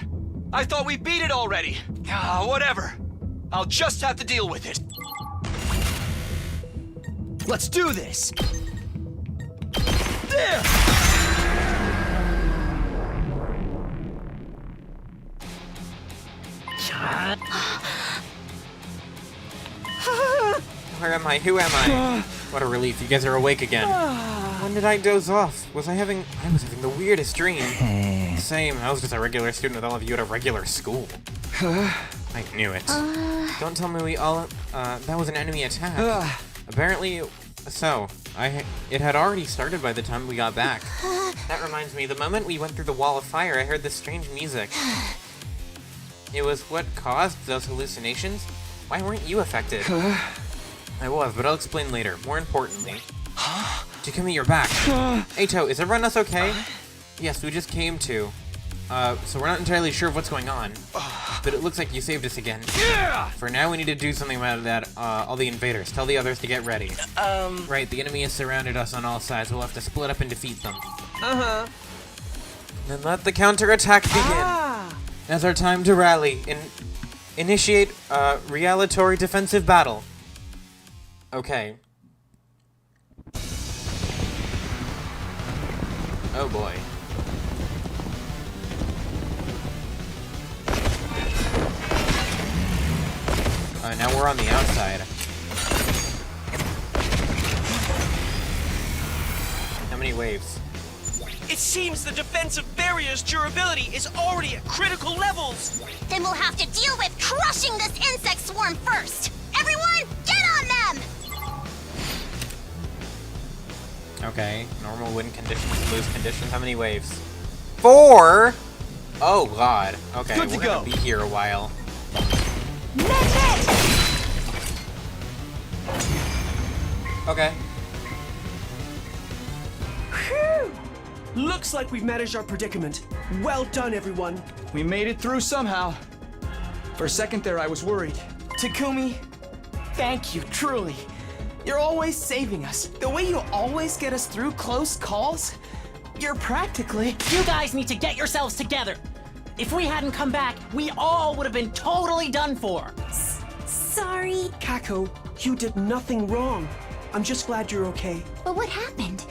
I thought we beat it already. Ah, whatever. I'll just have to deal with it. Let's do this. There! Where am I? Who am I? What a relief, you guys are awake again. When did I doze off? I was having the weirdest dream. Same, I was just a regular student with all of you at a regular school. I knew it. Don't tell me we all, that was an enemy attack. Apparently, so, it had already started by the time we got back. That reminds me, the moment we went through the wall of fire, I heard this strange music. It was what caused those hallucinations? Why weren't you affected? I was, but I'll explain later. More importantly, Takumi, you're back. Eito, is everyone else okay? Yes, we just came to. So we're not entirely sure of what's going on. But it looks like you saved us again. For now, we need to do something about that, all the invaders. Tell the others to get ready. Right, the enemy has surrounded us on all sides. We'll have to split up and defeat them. Then let the counterattack begin. Now's our time to rally. Initiate, retaliatory defensive battle. Okay. Oh boy. Now we're on the outside. How many waves? It seems the defensive barrier's durability is already at critical levels. Then we'll have to deal with crushing this insect swarm first. Everyone, get on them! Okay, normal win conditions, lose conditions. How many waves? 4! Oh god. Okay, Good to we're gonna go. be here a while. Okay. Looks like we've managed our predicament. Well done, everyone. We made it through somehow. For a second there, I was worried. Takumi, thank you, truly. You're always saving us. The way you always get us through close calls, you're practically... You guys need to get yourselves together. If we hadn't come back, we all would have been totally done for. Sorry. Kako, you did nothing wrong. I'm just glad you're okay. But what happened?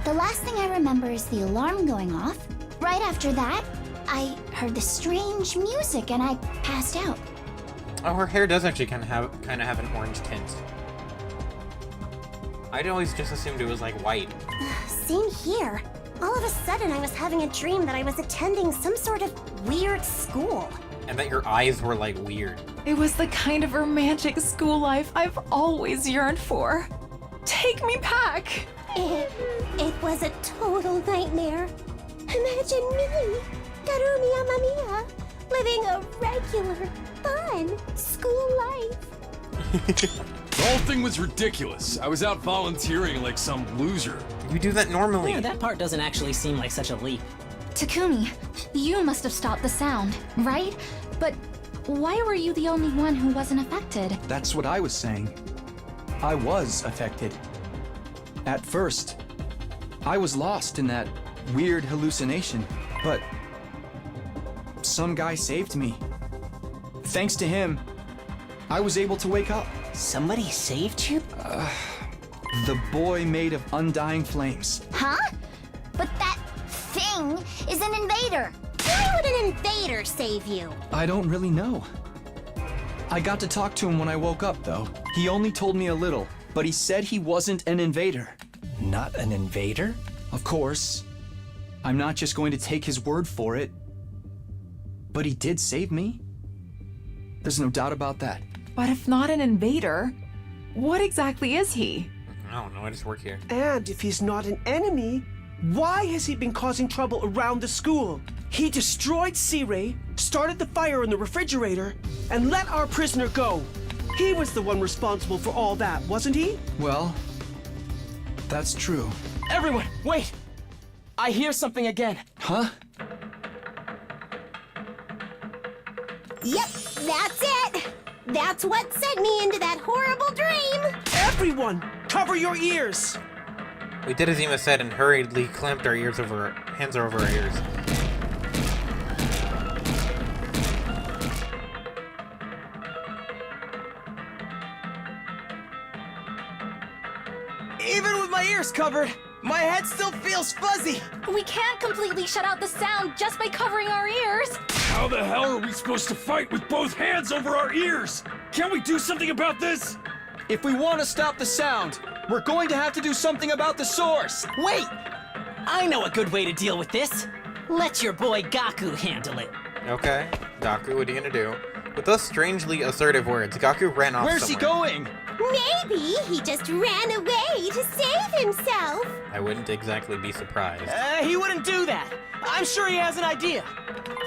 The last thing I remember is the alarm going off. Right after that, I heard the strange music and I passed out. Oh, her hair does actually kind of have an orange tint. I'd always just assumed it was like white. Same here. All of a sudden, I was having a dream that I was attending some sort of weird school. And that your eyes were like weird. It was the kind of romantic school life I've always yearned for. Take me back! It was a total nightmare. Imagine me, Karumi Amamiya, living a regular, fun school life. The whole thing was ridiculous. I was out volunteering like some loser. You do that normally. Yeah, that part doesn't actually seem like such a leap. Takumi, you must have stopped the sound, right? But why were you the only one who wasn't affected? That's what I was saying. I was affected. At first, I was lost in that weird hallucination, but some guy saved me. Thanks to him, I was able to wake up. Somebody saved you? The boy made of undying flames. Huh? But that thing is an invader. Why would an invader save you? I don't really know. I got to talk to him when I woke up, though. He only told me a little, but he said he wasn't an invader. Not an invader? Of course. I'm not just going to take his word for it. But he did save me. There's no doubt about that. But if not an invader, what exactly is he? I don't know, I just work here. And if he's not an enemy, why has he been causing trouble around the school? He destroyed C-Ray, started the fire in the refrigerator, and let our prisoner go. He was the one responsible for all that, wasn't he? Well, that's true. Everyone, wait! I hear something again. Huh? Yep, that's it. That's what sent me into that horrible dream. Everyone, cover your ears. We did as Ema said and hurriedly clamped our hands over our ears. Even with my ears covered, my head still feels fuzzy. We can't completely shut out the sound just by covering our ears. How the hell are we supposed to fight with both hands over our ears? Can't we do something about this? If we want to stop the sound, we're going to have to do something about the source. Wait! I know a good way to deal with this. Let your boy Gaku handle it. Okay, Gaku, what are you gonna do? With those strangely assertive words, Gaku ran off Where's he going? Maybe he just ran away to save himself. I wouldn't exactly be surprised. He wouldn't do that. I'm sure he has an idea.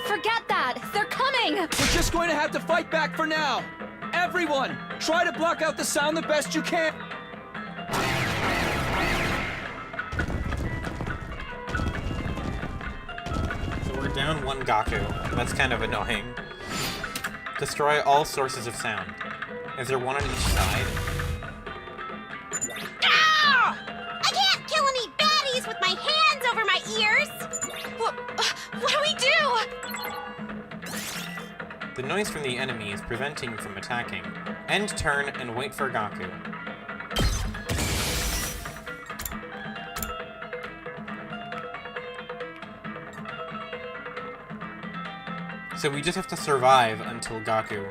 Forget that! They're coming! We're just going to have to fight back for now. Everyone, try to block out the sound the best you can. So we're down one Gaku. That's kind of annoying. Destroy all sources of sound. Is there one on each side? Ah! I can't kill any baddies with my hands over my ears. What do we do? The noise from the enemy is preventing you from attacking. End turn and wait for Gaku. So we just have to survive until Gaku.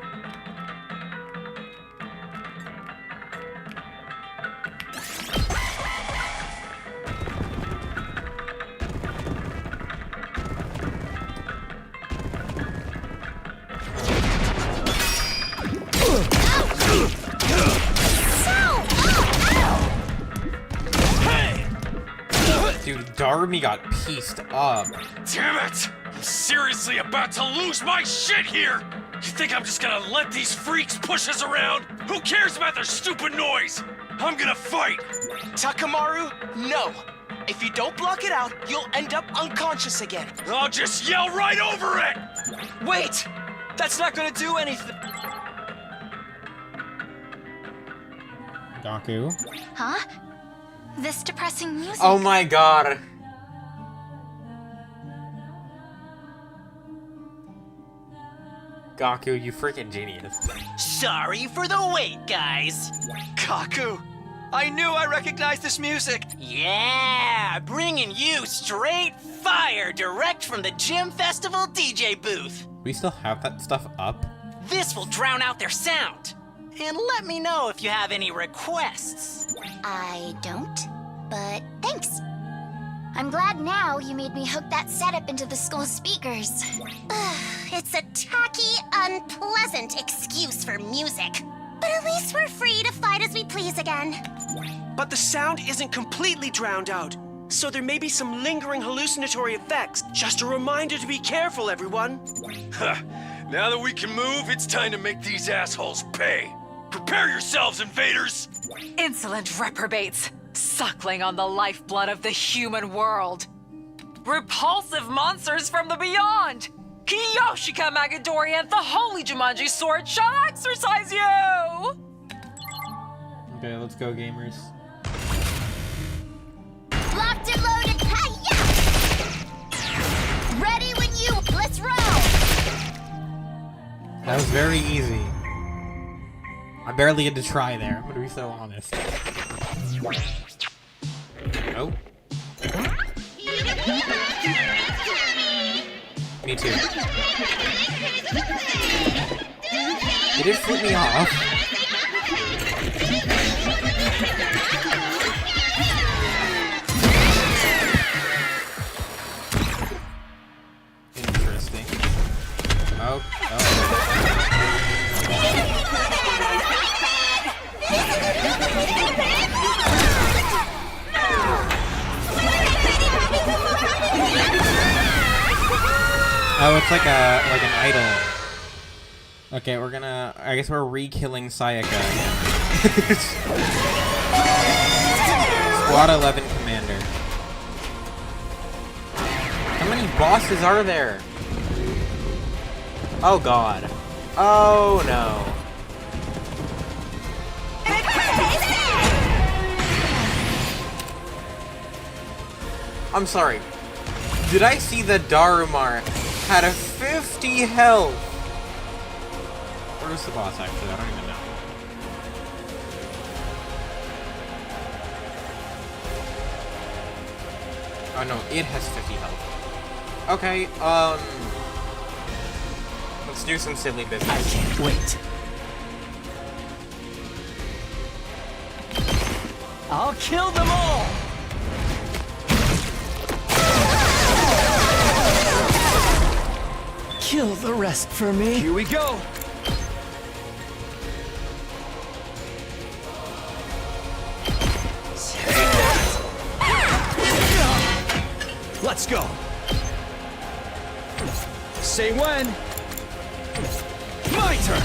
Dude, Darby got pieced up. Damn it! I'm seriously about to lose my shit here! You think I'm just gonna let these freaks push us around? Who cares about their stupid noise? I'm gonna fight! Takamaru, no. If you don't block it out, you'll end up unconscious again. I'll just yell right over it! Wait! That's not gonna do anything. Gaku. Huh? This depressing music. Oh my god. Gaku, you freaking genius. Sorry for the wait, guys. Kaku, I knew I recognized this music. Yeah, bringing you straight fire direct from the Gym Festival DJ booth. We still have that stuff up? This will drown out their sound. And let me know if you have any requests. I don't, but thanks. I'm glad now you made me hook that setup into the school speakers. It's a tacky, unpleasant excuse for music. But at least we're free to fight as we please again. But the sound isn't completely drowned out. so there may be some lingering hallucinatory effects. Just a reminder to be careful, everyone. Now that we can move, it's time to make these assholes pay. Prepare yourselves, invaders! Insolent reprobates, suckling on the lifeblood of the human world. Repulsive monsters from the beyond! Kiyoshika Magadori and the Holy Jumanji Sword shall exorcise you! Okay, let's go, gamers. Locked and loaded, hi-ya! Ready when you, let's roll! That was very easy. I barely had to try there, I'm gonna be so honest. Oh. Me too. It did flip me off. Interesting. Oh. Oh, it's like an idol. Okay, we're gonna. I guess we're re-killing Sayaka. Squad 11 Commander. How many bosses are there? Oh god. Oh no. I'm sorry. Did I see that Darumar had a 50 health? Where's the boss actually? I don't even know. Oh no, it has 50 health. Okay, let's do some silly business. I can't wait. I'll kill them all! Kill the rest for me. Here we go. Let's go. Say when. My turn.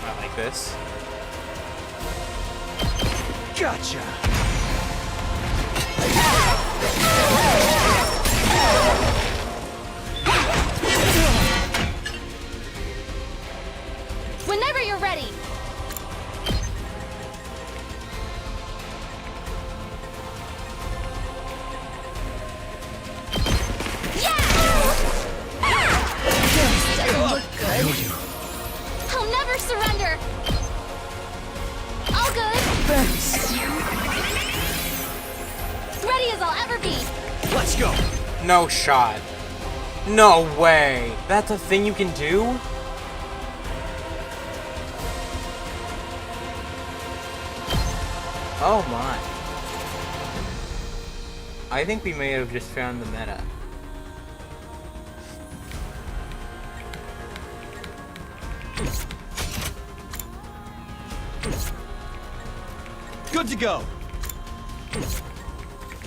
I like this. Gotcha. Whenever you're ready. I'll never surrender. All good. Thanks. Ready as I'll ever be. Let's go. No shot. No way. That's a thing you can do? Oh my. I think we may have just found the meta. Good to go.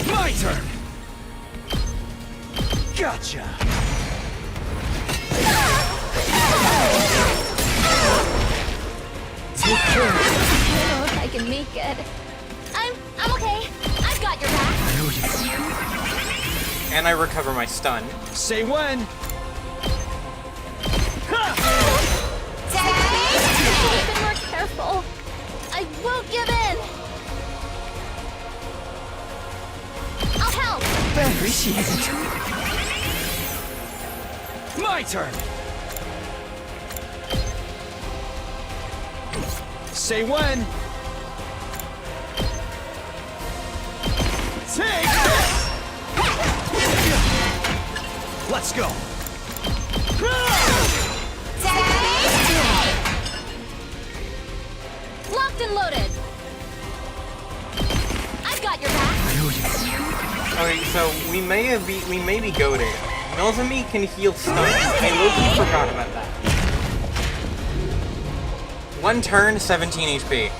My turn. Gotcha. Take care. I don't know if I can make it. I'm okay. I've got your back. And I recover my stun. Say when. Be more careful. I won't give in. I'll help. Appreciate it. My turn. Say when. Take this. Let's go. Locked and loaded. I've got your back. Okay, so we may be goaded. Nozomi can heal stun. I low-key forgot about that. One turn, 17 HP.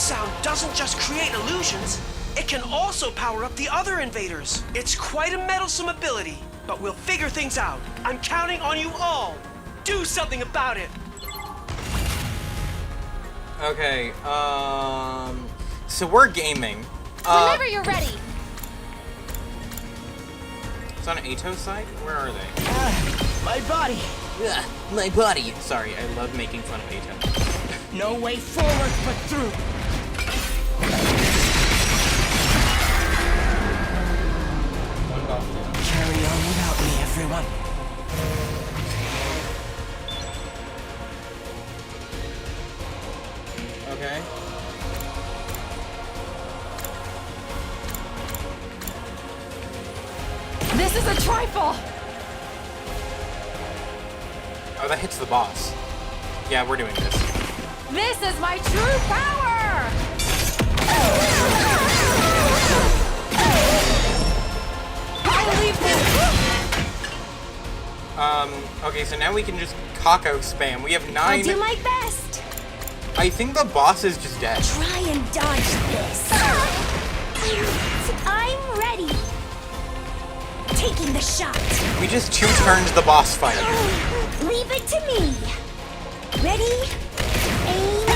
sound doesn't just create illusions, it can also power up the other invaders. It's quite a meddlesome ability, but we'll figure things out. I'm counting on you all. Do something about it. Okay, so we're gaming. Whenever you're ready. It's on Ato's side? Where are they? My body. Ugh, my body. Sorry, I love making fun of Ato. No way forward but through. Carry on without me, everyone. Okay. This is a trifle. Oh, that hits the boss. Yeah, we're doing this. This is my true power. I leave this. Okay, so now we can just Kako spam. We have 9. I'll do my best. I think the boss is just dead. Try and dodge this. I'm ready. Taking the shot. We just 2-turned the boss fight. Leave it to me. Ready? Aim.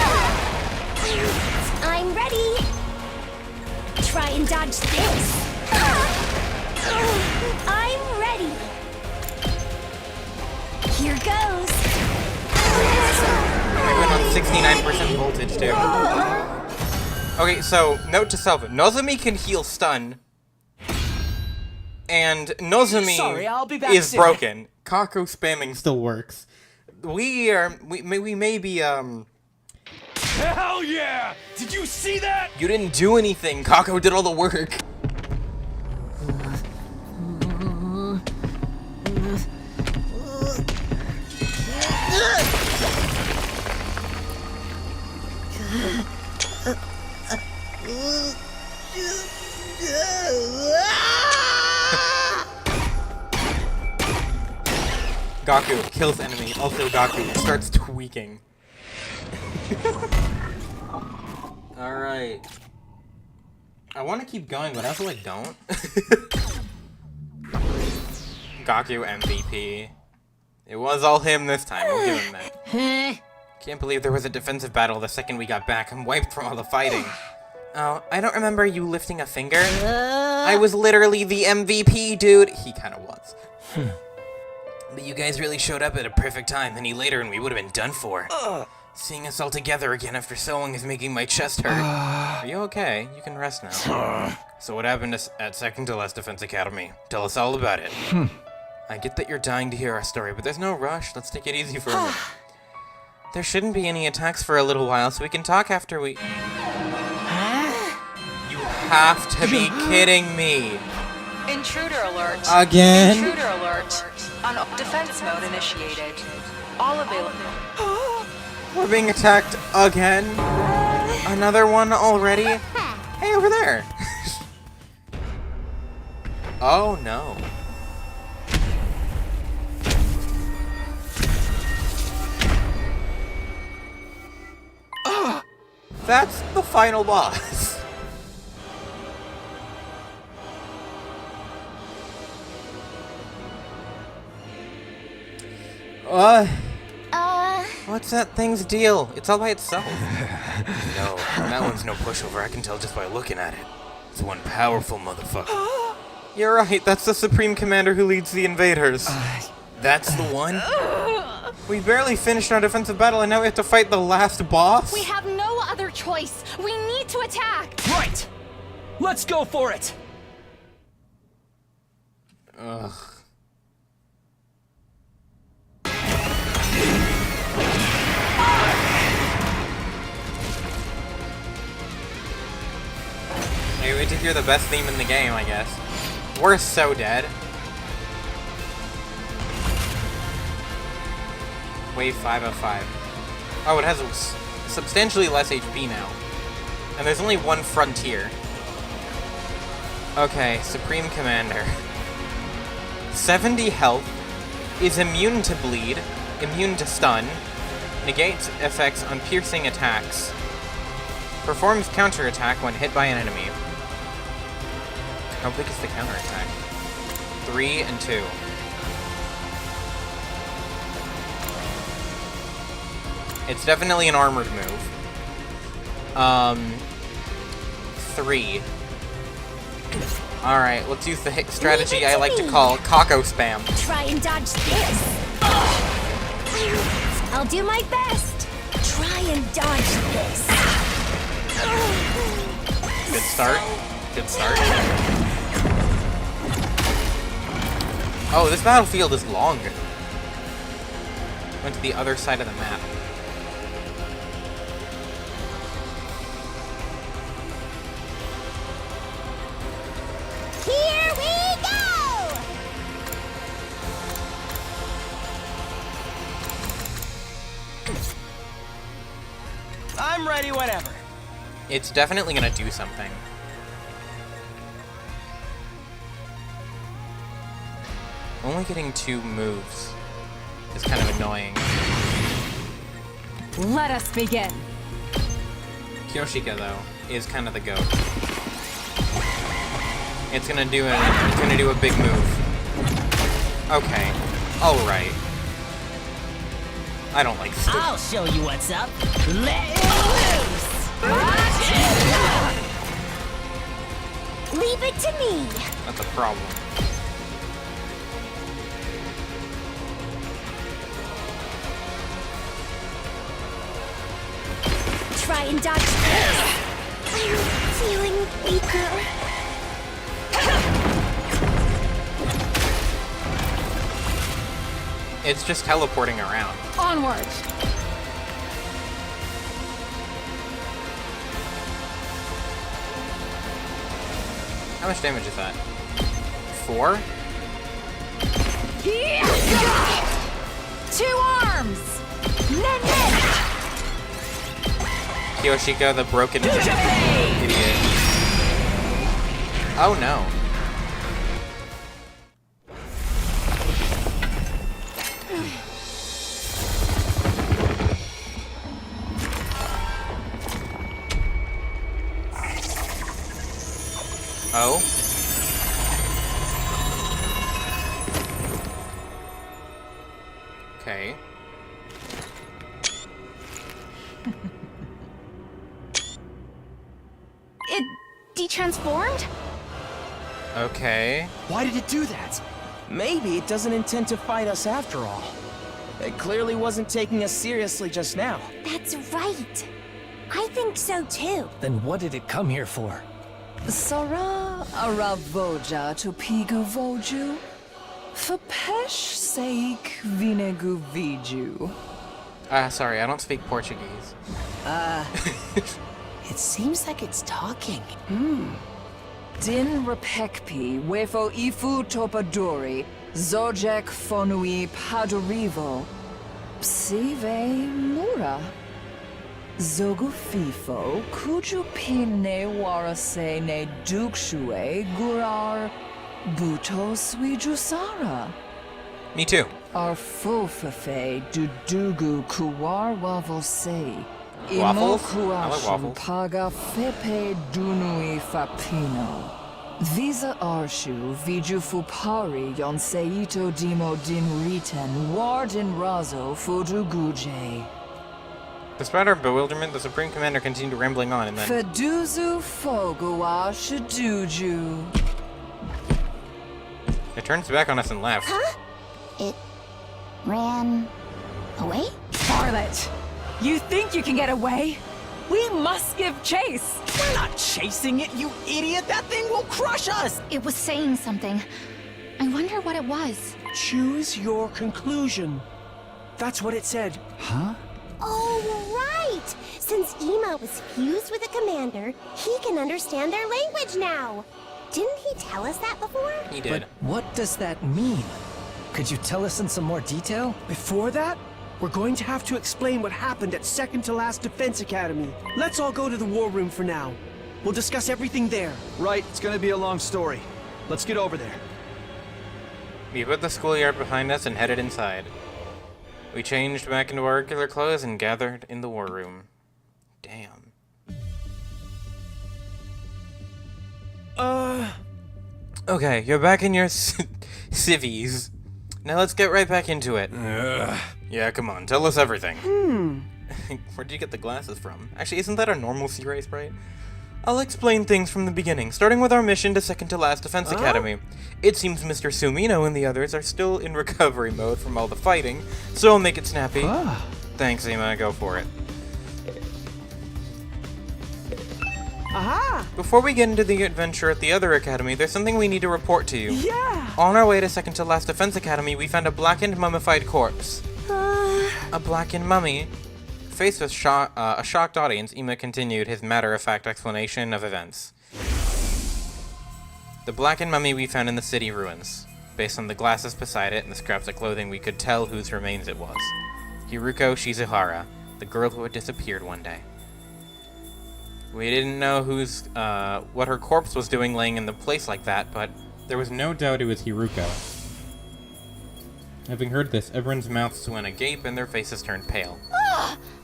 I'm ready. Try and dodge this. I'm ready. Here goes. I went on 69% voltage too. Okay, so note to self: Nozomi can heal stun, and Nozomi Sorry, I'll be back is soon. broken. Kako spamming still works. We may be Hell yeah! Did you see that? You didn't do anything. Kako did all the work. Gaku kills enemy. Also, Gaku starts tweaking. Alright. I want to keep going, but also I don't. Gaku MVP. It was all him this time, we'll give him that. Can't believe there was a defensive battle the second we got back. I'm wiped from all the fighting. Oh, I don't remember you lifting a finger. I was literally the MVP, dude. He kind of was. But you guys really showed up at a perfect time. Any later and we would have been done for. Seeing us all together again after so long is making my chest hurt. Are you okay? You can rest now. So what happened at second to last Defense Academy? Tell us all about it. I get that you're dying to hear our story, but there's no rush. Let's take it easy for a minute. There shouldn't be any attacks for a little while, so we can talk after we... You have to be kidding me. Intruder alert. Again? Intruder alert. On defense mode initiated. All available. We're being attacked again? Another one already? Hey, over there! Oh no. That's the final boss. What's that thing's deal? It's all by itself. No, that one's no pushover. I can tell just by looking at it. It's one powerful motherfucker. You're right, that's the Supreme Commander who leads the invaders. That's the one? We barely finished our defensive battle and now we have to fight the last boss? We have no other choice. We need to attack. Right. Let's go for it. Ugh. Hey, wait to hear the best theme in the game, I guess. We're so dead. Wave 505. Oh, it has substantially less HP now. And there's only one frontier. Okay, Supreme Commander. 70 health, is immune to bleed, immune to stun, negates effects on piercing attacks. Performs counterattack when hit by an enemy. How big is the counterattack? 3 and 2. It's definitely an armored move. 3. Alright, let's use the hit strategy I like to call Kako Spam. Try and dodge this. I'll do my best. Try and dodge this. Good start. Good start. Oh, this battlefield is long. Went to the other side of the map. Here we go! I'm ready whenever. It's definitely gonna do something. Only getting 2 moves is kind of annoying. Let us begin. Kyoshika, though, is kind of the goat. It's gonna do a big move. Okay. Alright. I don't like stupid. I'll show you what's up. Let it loose! Leave it to me. That's a problem. Try and dodge this. I'm feeling weaker. It's just teleporting around. Onward. How much damage is that? 4? 2 arms. Kyoshika, the broken idiot. Oh no. Oh? Okay. It de-transformed? Okay. Why did it do that? Maybe it doesn't intend to fight us after all. It clearly wasn't taking us seriously just now. That's right. I think so too. Then what did it come here for? Sara aravoja to pigu voju. For pesh sake vinegu viju. Sorry, I don't speak Portuguese. It seems like it's talking. Din repekpi wefo ifu topadori. Zojek fonui padorivo. Psive mura. Zogu fifo kuju pine warase ne dukshue gurar buto swijusara. Me too. Arfofafe dudugu kuwar wavose. Waffles? I like waffles. Paga fepe dunui fapino. Visa arshu viju fupari yonseito dimo din riten wardin razo fuduguje. Despite our bewilderment, the Supreme Commander continued rambling on and then... Feduzu fogua shaduju. It turns back on us and laughs. Huh? It ran away? Scarlet, you think you can get away? We must give chase. We're not chasing it, you idiot! That thing will crush us! It was saying something. I wonder what it was. Choose your conclusion. That's what it said. Huh? Oh, right! Since Ema was fused with the commander, he can understand their language now. Didn't he tell us that before? He did. But what does that mean? Could you tell us in some more detail? Before that, we're going to have to explain what happened at second to last Defense Academy. Let's all go to the war room for now. We'll discuss everything there. Right, it's gonna be a long story. Let's get over there. We put the schoolyard behind us and headed inside. We changed back into our regular clothes and gathered in the war room. Damn. Okay, you're back in your civvies. Now let's get right back into it. Yeah, come on, tell us everything. Where'd you get the glasses from? Actually, isn't that a normal sea ray sprite? I'll explain things from the beginning, starting with our mission to second to last Defense Academy. It seems Mr. Sumino and the others are still in recovery mode from all the fighting, so I'll make it snappy. Thanks, Ima, go for it. Aha! Before we get into the adventure at the other academy, there's something we need to report to you. Yeah! On our way to second to last Defense Academy, we found a blackened, mummified corpse. A blackened mummy? Faced with a shocked audience, Ima continued his matter-of-fact explanation of events. The blackened mummy we found in the city ruins. Based on the glasses beside it and the scraps of clothing, we could tell whose remains it was. Hiruko Shizuhara, the girl who had disappeared one day. We didn't know what her corpse was doing laying in the place like that, but there was no doubt it was Hiruko. Having heard this, everyone's mouths went agape and their faces turned pale.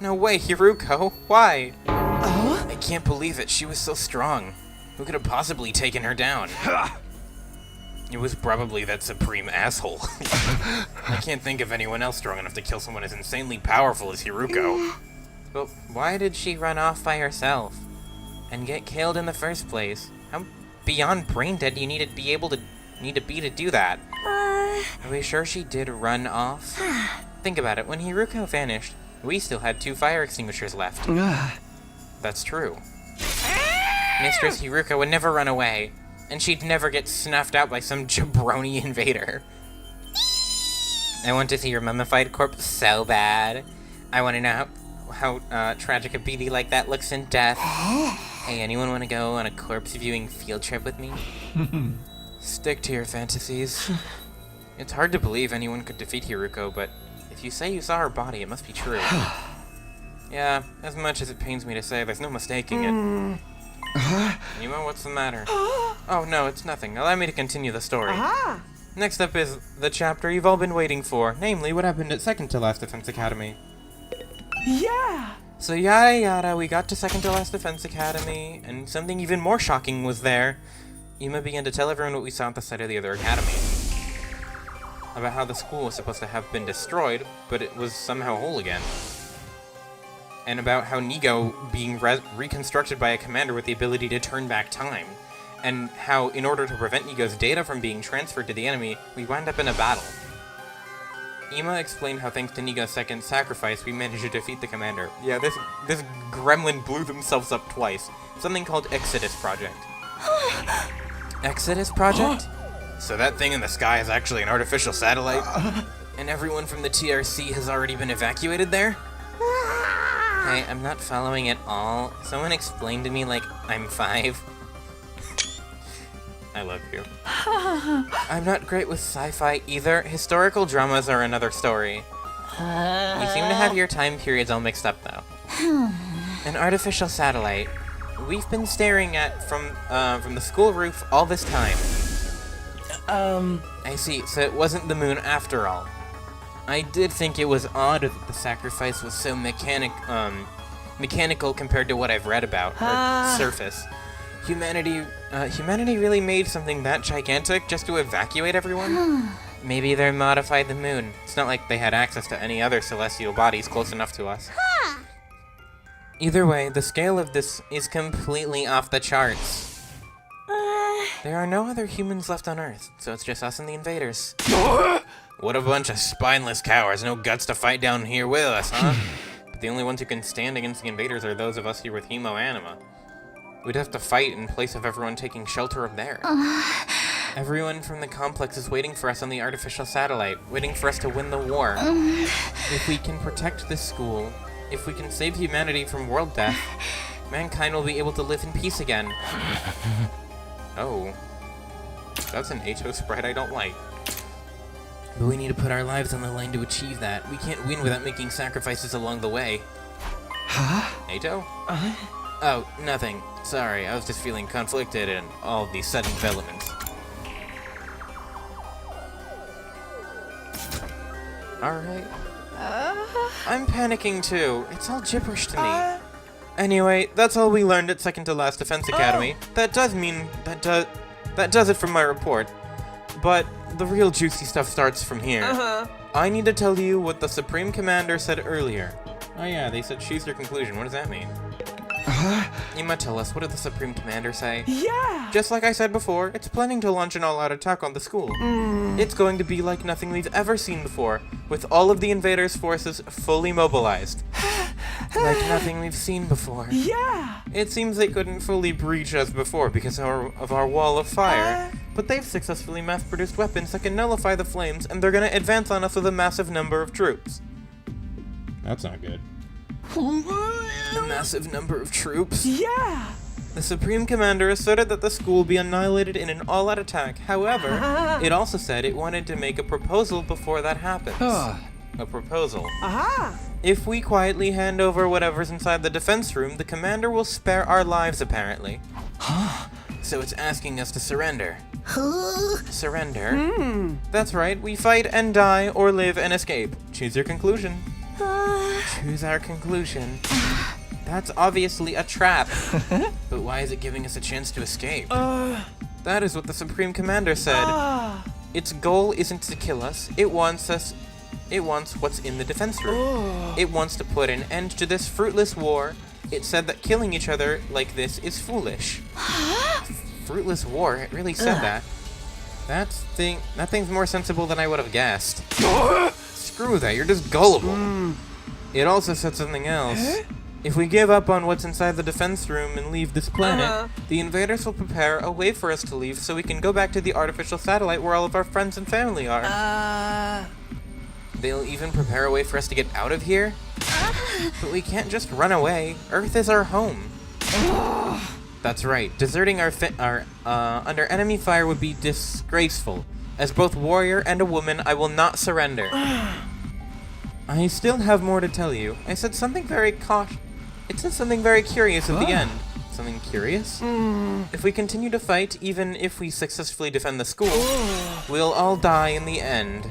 No way, Hiruko! Why? I can't believe it. She was so strong. Who could have possibly taken her down? It was probably that supreme asshole. I can't think of anyone else strong enough to kill someone as insanely powerful as Hiruko. But why did she run off by herself? And get killed in the first place? How beyond brain dead do you need to be to do that? Are we sure she did run off? Think about it, when Hiruko vanished, we still had 2 fire extinguishers left. That's true. Mistress Hiruko would never run away, and she'd never get snuffed out by some jabroni invader. I want to see your mummified corpse so bad. I want to know how tragic a beauty like that looks in death. Hey, anyone want to go on a corpse viewing field trip with me? Stick to your fantasies. It's hard to believe anyone could defeat Hiruko, but if you say you saw her body, it must be true. Yeah, as much as it pains me to say, there's no mistaking it. Nemo, what's the matter? Oh no, it's nothing. Allow me to continue the story. Next up is the chapter you've all been waiting for, namely what happened at second to last Defense Academy. Yeah! So yada yada, we got to second to last Defense Academy, and something even more shocking was there. Ima began to tell everyone what we saw at the site of the other academy. About how the school was supposed to have been destroyed, but it was somehow whole again. And about how Nigo being reconstructed by a commander with the ability to turn back time. And how, in order to prevent Nigo's data from being transferred to the enemy, we wound up in a battle. Ima explained how thanks to Nigo's second sacrifice, we managed to defeat the commander. Yeah, this gremlin blew themselves up twice. Something called Exodus Project. Exodus Project? So that thing in the sky is actually an artificial satellite? And everyone from the TRC has already been evacuated there? Hey, I'm not following at all. Someone explained to me like I'm 5. I love you. I'm not great with sci-fi either. Historical dramas are another story. You seem to have your time periods all mixed up though. An artificial satellite. We've been staring at from the school roof all this time. I see, so it wasn't the moon after all. I did think it was odd that the sacrifice was so mechanical compared to what I've read about, or surface. Humanity really made something that gigantic just to evacuate everyone? Maybe they modified the moon. It's not like they had access to any other celestial bodies close enough to us. Either way, the scale of this is completely off the charts. There are no other humans left on Earth, so it's just us and the invaders. What a bunch of spineless cowards, no guts to fight down here with us, huh? But the only ones who can stand against the invaders are those of us here with Hemo Anima. We'd have to fight in place of everyone taking shelter up there. Everyone from the complex is waiting for us on the artificial satellite, waiting for us to win the war. If we can protect this school, if we can save humanity from world death, mankind will be able to live in peace again. Oh. That's an Ato sprite I don't like. But we need to put our lives on the line to achieve that. We can't win without making sacrifices along the way. Huh? Ato? Oh, nothing. Sorry, I was just feeling conflicted in all these sudden developments. Alright. I'm panicking too. It's all gibberish to me. Anyway, that's all we learned at Second to Last Defense Academy. That does mean that does it from my report. But the real juicy stuff starts from here. I need to tell you what the Supreme Commander said earlier. Oh yeah, they said choose your conclusion. What does that mean? You might tell us, what did the Supreme Commander say? Yeah! Just like I said before, it's planning to launch an all-out attack on the school. It's going to be like nothing we've ever seen before, with all of the invaders' forces fully mobilized. Like nothing we've seen before. Yeah! It seems they couldn't fully breach us before because of our wall of fire, but they've successfully mass-produced weapons that can nullify the flames, and they're gonna advance on us with a massive number of troops. That's not good. A massive number of troops? Yeah! The Supreme Commander asserted that the school will be annihilated in an all-out attack. However, it also said it wanted to make a proposal before that happens. A proposal. If we quietly hand over whatever's inside the defense room, the commander will spare our lives, apparently. So it's asking us to surrender. Surrender? That's right, we fight and die, or live and escape. Choose your conclusion. Choose our conclusion. That's obviously a trap. But why is it giving us a chance to escape? That is what the Supreme Commander said. Its goal isn't to kill us, it wants what's in the defense room. It wants to put an end to this fruitless war. It said that killing each other like this is foolish. Fruitless war? It really said that. That thing's more sensible than I would have guessed. Screw that, you're just gullible. It also said something else. If we give up on what's inside the defense room and leave this planet, the invaders will prepare a way for us to leave so we can go back to the artificial satellite where all of our friends and family are. They'll even prepare a way for us to get out of here? But we can't just run away. Earth is our home. That's right. Deserting our under enemy fire would be disgraceful. As both warrior and a woman, I will not surrender. I still have more to tell you. I said something very It said something very curious at the end. Something curious? If we continue to fight, even if we successfully defend the school, we'll all die in the end.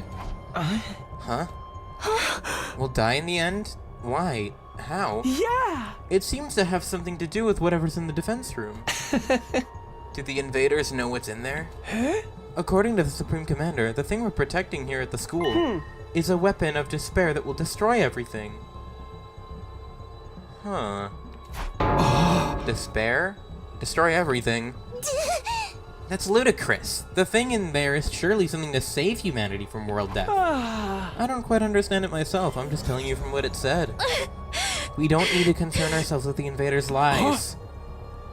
Huh? We'll die in the end? Why? How? Yeah! It seems to have something to do with whatever's in the defense room. Do the invaders know what's in there? According to the Supreme Commander, the thing we're protecting here at the school is a weapon of despair that will destroy everything. Huh. Despair? Destroy everything? That's ludicrous. The thing in there is surely something to save humanity from world death. I don't quite understand it myself. I'm just telling you from what it said. We don't need to concern ourselves with the invaders' lies.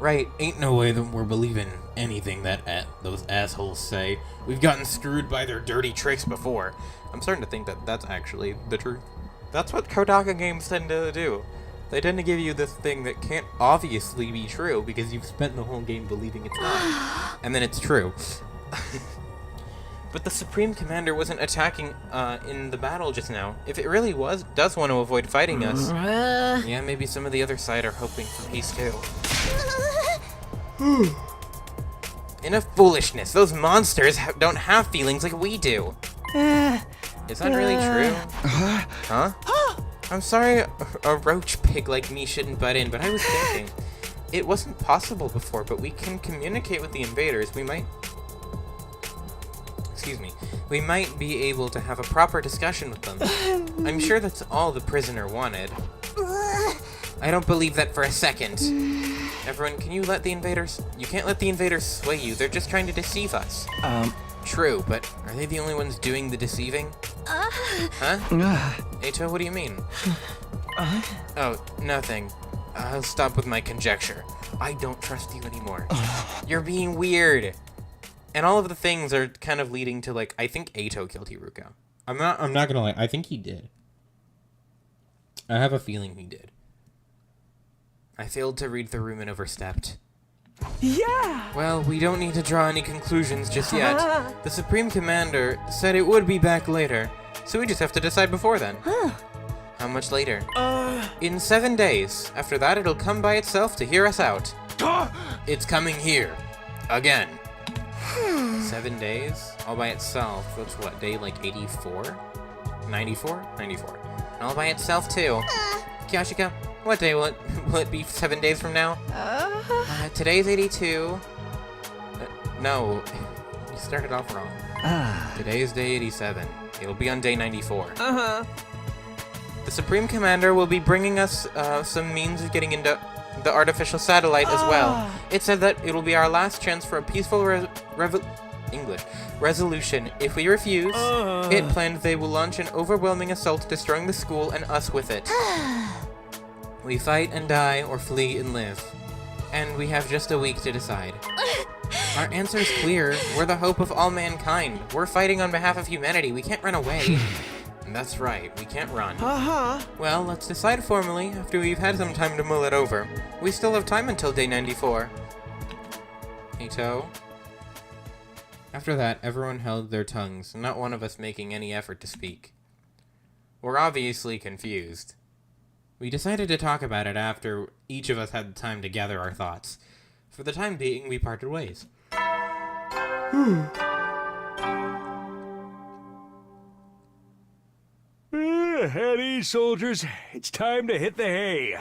Right, ain't no way that we're believing anything that those assholes say. We've gotten screwed by their dirty tricks before. I'm starting to think that that's actually the truth. That's what Kodaka games tend to do. They tend to give you this thing that can't obviously be true because you've spent the whole game believing it's not. And then it's true. But the Supreme Commander wasn't attacking in the battle just now. If it really does want to avoid fighting us, yeah, maybe some of the other side are hoping for peace too. Enough foolishness. Those monsters don't have feelings like we do. Is that really true? Huh? I'm sorry a roach pig like me shouldn't butt in, but I was thinking. It wasn't possible before, but we can communicate with the invaders. We might be able to have a proper discussion with them. I'm sure that's all the prisoner wanted. I don't believe that for a second. Everyone, can you let the invaders... You can't let the invaders sway you. They're just trying to deceive us. True, but are they the only ones doing the deceiving? Huh? Eito, what do you mean? Oh, nothing. I'll stop with my conjecture. I don't trust you anymore. You're being weird. And all of the things are kind of leading to, like, I think Eito killed Hiruko. I'm not gonna lie, I think he did. I have a feeling he did. I failed to read the room and overstepped. Yeah! Well, we don't need to draw any conclusions just yet. The Supreme Commander said it would be back later, so we just have to decide before then. How much later? In 7 days. After that, it'll come by itself to hear us out. It's coming here. Again. 7 days? All by itself. That's what, day like 84? 94? 94. All by itself, too. Kyoshika, What day will it be 7 days from now? Today's 82. No, you started off wrong. Today's day 87. It'll be on day 94. The Supreme Commander will be bringing us some means of getting into the artificial satellite as well. It said that it'll be our last chance for a peaceful resolution. If we refuse, it planned they will launch an overwhelming assault, destroying the school and us with it. We fight and die, or flee and live. And we have just a week to decide. Our answer is clear. We're the hope of all mankind. We're fighting on behalf of humanity. We can't run away. That's right, we can't run. Well, let's decide formally after we've had some time to mull it over. We still have time until day 94. Ito? After that, everyone held their tongues, not one of us making any effort to speak. We're obviously confused. We decided to talk about it after each of us had time to gather our thoughts. For the time being, we parted ways. At ease, soldiers. It's time to hit the hay.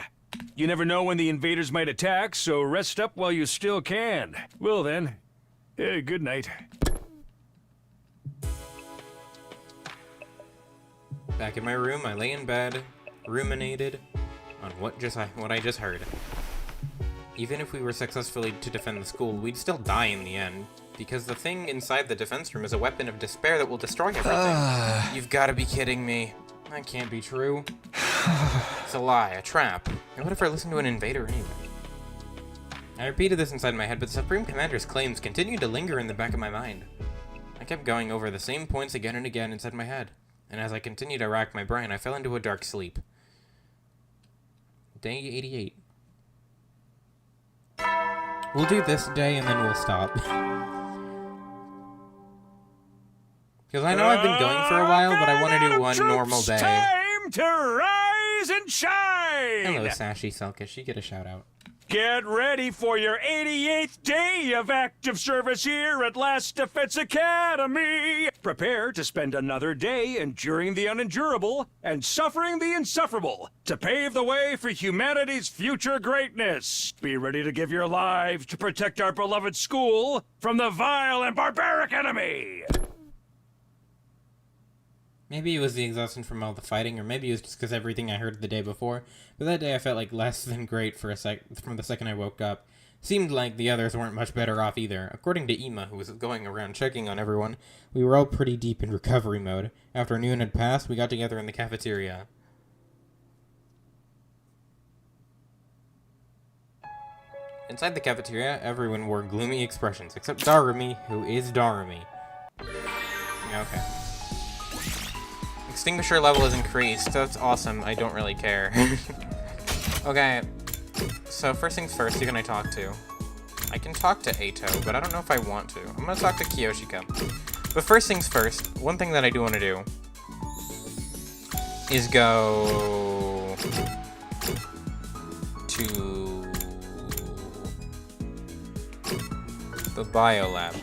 You never know when the invaders might attack, so rest up while you still can. Well then, good night. Back in my room, I lay in bed, ruminated on what I just heard. Even if we were successfully to defend the school, we'd still die in the end, because the thing inside the defense room is a weapon of despair that will destroy everything. You've got to be kidding me. That can't be true. It's a lie, a trap. And what if I listened to an invader anyway? I repeated this inside my head, but the Supreme Commander's claims continued to linger in the back of my mind. I kept going over the same points again and again inside my head, and as I continued to rack my brain, I fell into a dark sleep. Day 88. We'll do this day and then we'll stop. Because I know I've been going for a while, but I want to do one normal day. Time to rise and shine! Hello, Sashi Selkish. You get a shout out. Get ready for your 88th day of active service here at Last Defense Academy! Prepare to spend another day enduring the unendurable and suffering the insufferable to pave the way for humanity's future greatness. Be ready to give your lives to protect our beloved school from the vile and barbaric enemy! Maybe it was the exhaustion from all the fighting, or maybe it was just because everything I heard the day before, but that day I felt like less than great from the second I woke up. Seemed like the others weren't much better off either. According to Ima, who was going around checking on everyone, we were all pretty deep in recovery mode. After noon had passed, we got together in the cafeteria. Inside the cafeteria, everyone wore gloomy expressions, except Darumi, who is Darumi. Okay. Extinguisher level is increased. That's awesome. I don't really care. Okay. So first things first, who can I talk to? I can talk to Ato, but I don't know if I want to. I'm gonna talk to Kiyoshika. But first things first, one thing that I do want to do is go to the biolab.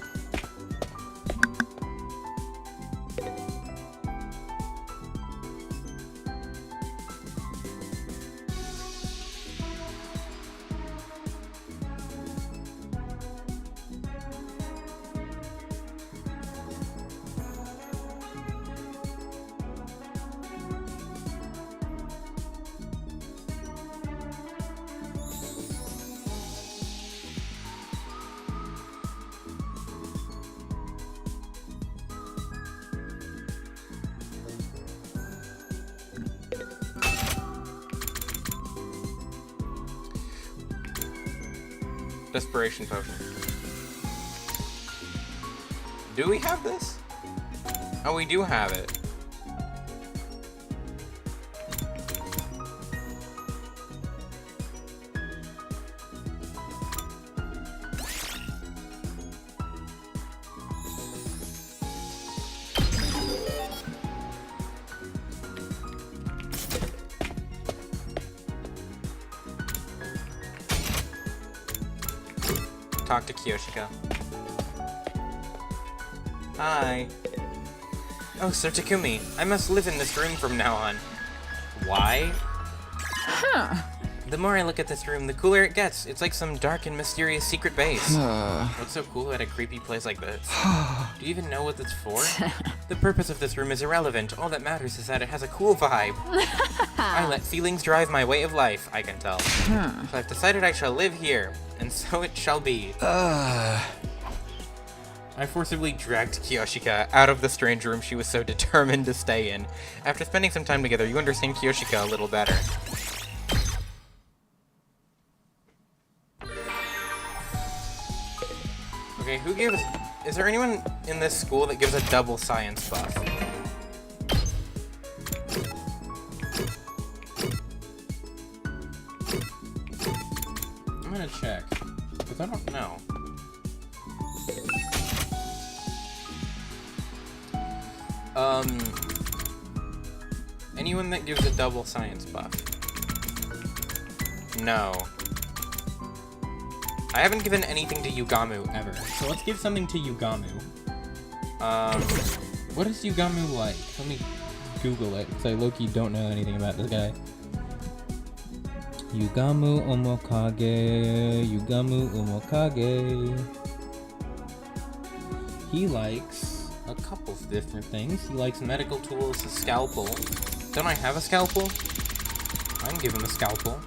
Desperation potion. Do we have this? Oh, we do have it. Talk to Kiyoshika. Hi. Oh, Sir Takumi, I must live in this room from now on. Why? Huh. The more I look at this room, the cooler it gets. It's like some dark and mysterious secret base. What's so cool at a creepy place like this? Do you even know what it's for? The purpose of this room is irrelevant. All that matters is that it has a cool vibe. I let feelings drive my way of life, I can tell. So I've decided I shall live here, and so it shall be. I forcibly dragged Kiyoshika out of the strange room she was so determined to stay in. After spending some time together, you understand Kiyoshika a little better. Okay, who gives... Is there anyone in this school that gives a double science buff? I'm gonna check, because I don't know. Anyone that gives a double science buff? No. I haven't given anything to Yugamu ever, so let's give something to Yugamu. What is Yugamu like? Let me Google it, because I low-key don't know anything about this guy. Yugamu Omokage, Yugamu Omokage. He likes a couple of different things. He likes medical tools, a scalpel. Don't I have a scalpel? I'm giving the scalpel.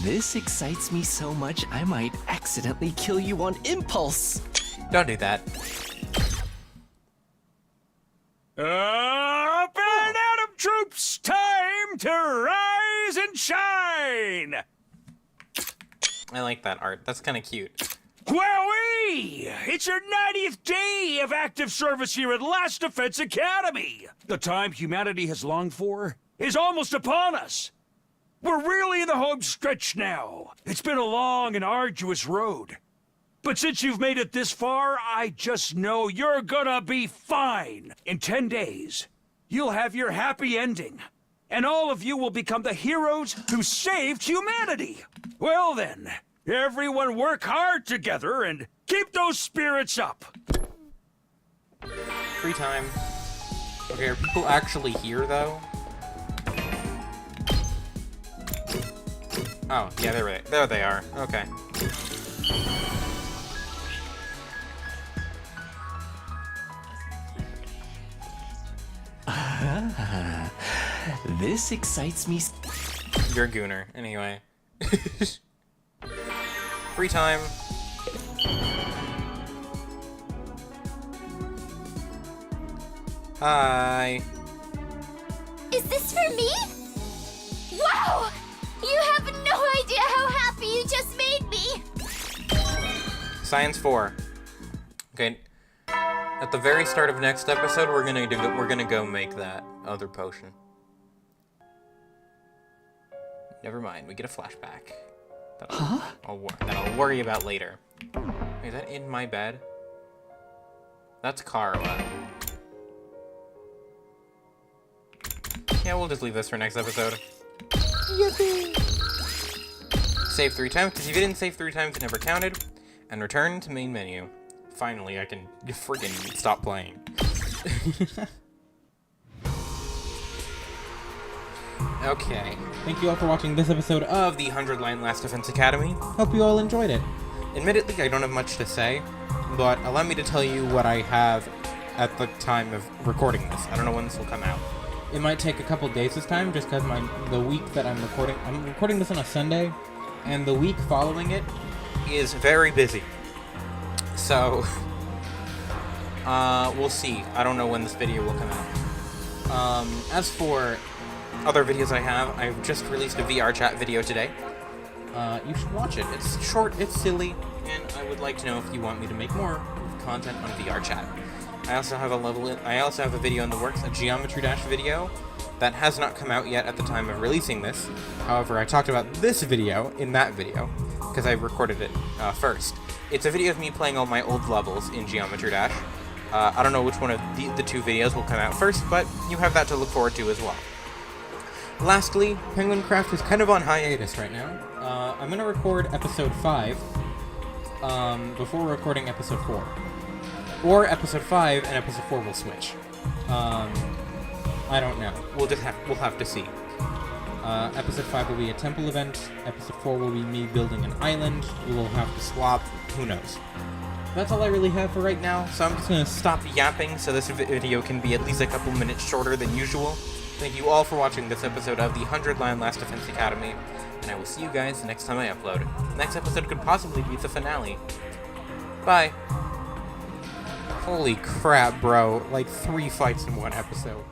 This excites me so much I might accidentally kill you on impulse. Don't do that. Up and Atom troops, time to rise and shine! I like that art. That's kind of cute. Wowee! It's your 90th day of active service here at Last Defense Academy! The time humanity has longed for is almost upon us. We're really in the home stretch now. It's been a long and arduous road. But since you've made it this far, I just know you're gonna be fine. In 10 days, you'll have your happy ending. And all of you will become the heroes who saved humanity. Well then, everyone work hard together and keep those spirits up. Free time. Okay, are people actually here, though? Oh, yeah, there they are. Okay. This excites me. You're a gooner, anyway. Free time. Hi. Is this for me? Wow! You have no idea how happy you just made me! Science 4. Okay. At the very start of next episode, we're gonna go make that other potion. Never mind, we get a flashback. That I'll worry about later. Wait, is that in my bed? That's Carla. Yeah, we'll just leave this for next episode. Yippee! Save 3 times, because if you didn't save 3 times, it never counted. And return to main menu. Finally, I can friggin' stop playing. Okay. Thank you all for watching this episode of the 100 Line Last Defense Academy. Hope you all enjoyed it. Admittedly, I don't have much to say, but allow me to tell you what I have at the time of recording this. I don't know when this will come out. It might take a couple days this time, just because the week that I'm recording this on a Sunday, and the week following it is very busy. So, we'll see. I don't know when this video will come out. As for other videos I have, I've just released a VR chat video today. You should watch it. It's short, it's silly, and I would like to know if you want me to make more content on VR chat. I also have a video in the works, a Geometry Dash video, that has not come out yet at the time of releasing this. However, I talked about this video in that video, because I recorded it first. It's a video of me playing all my old levels in Geometry Dash. I don't know which one of the 2 videos will come out first, but you have that to look forward to as well. Lastly, PenguinCraft is kind of on hiatus right now. I'm gonna record episode 5 before recording episode 4. Or episode 5 and episode 4 will switch. I don't know. We'll have to see. Episode 5 will be a temple event. Episode 4 will be me building an island. We will have to swap. Who knows? That's all I really have for right now, so I'm just gonna stop yapping so this video can be at least a couple minutes shorter than usual. Thank you all for watching this episode of the 100 Line Last Defense Academy, and I will see you guys the next time I upload. The next episode could possibly be the finale. Bye. Holy crap, bro. Like 3 fights in one episode.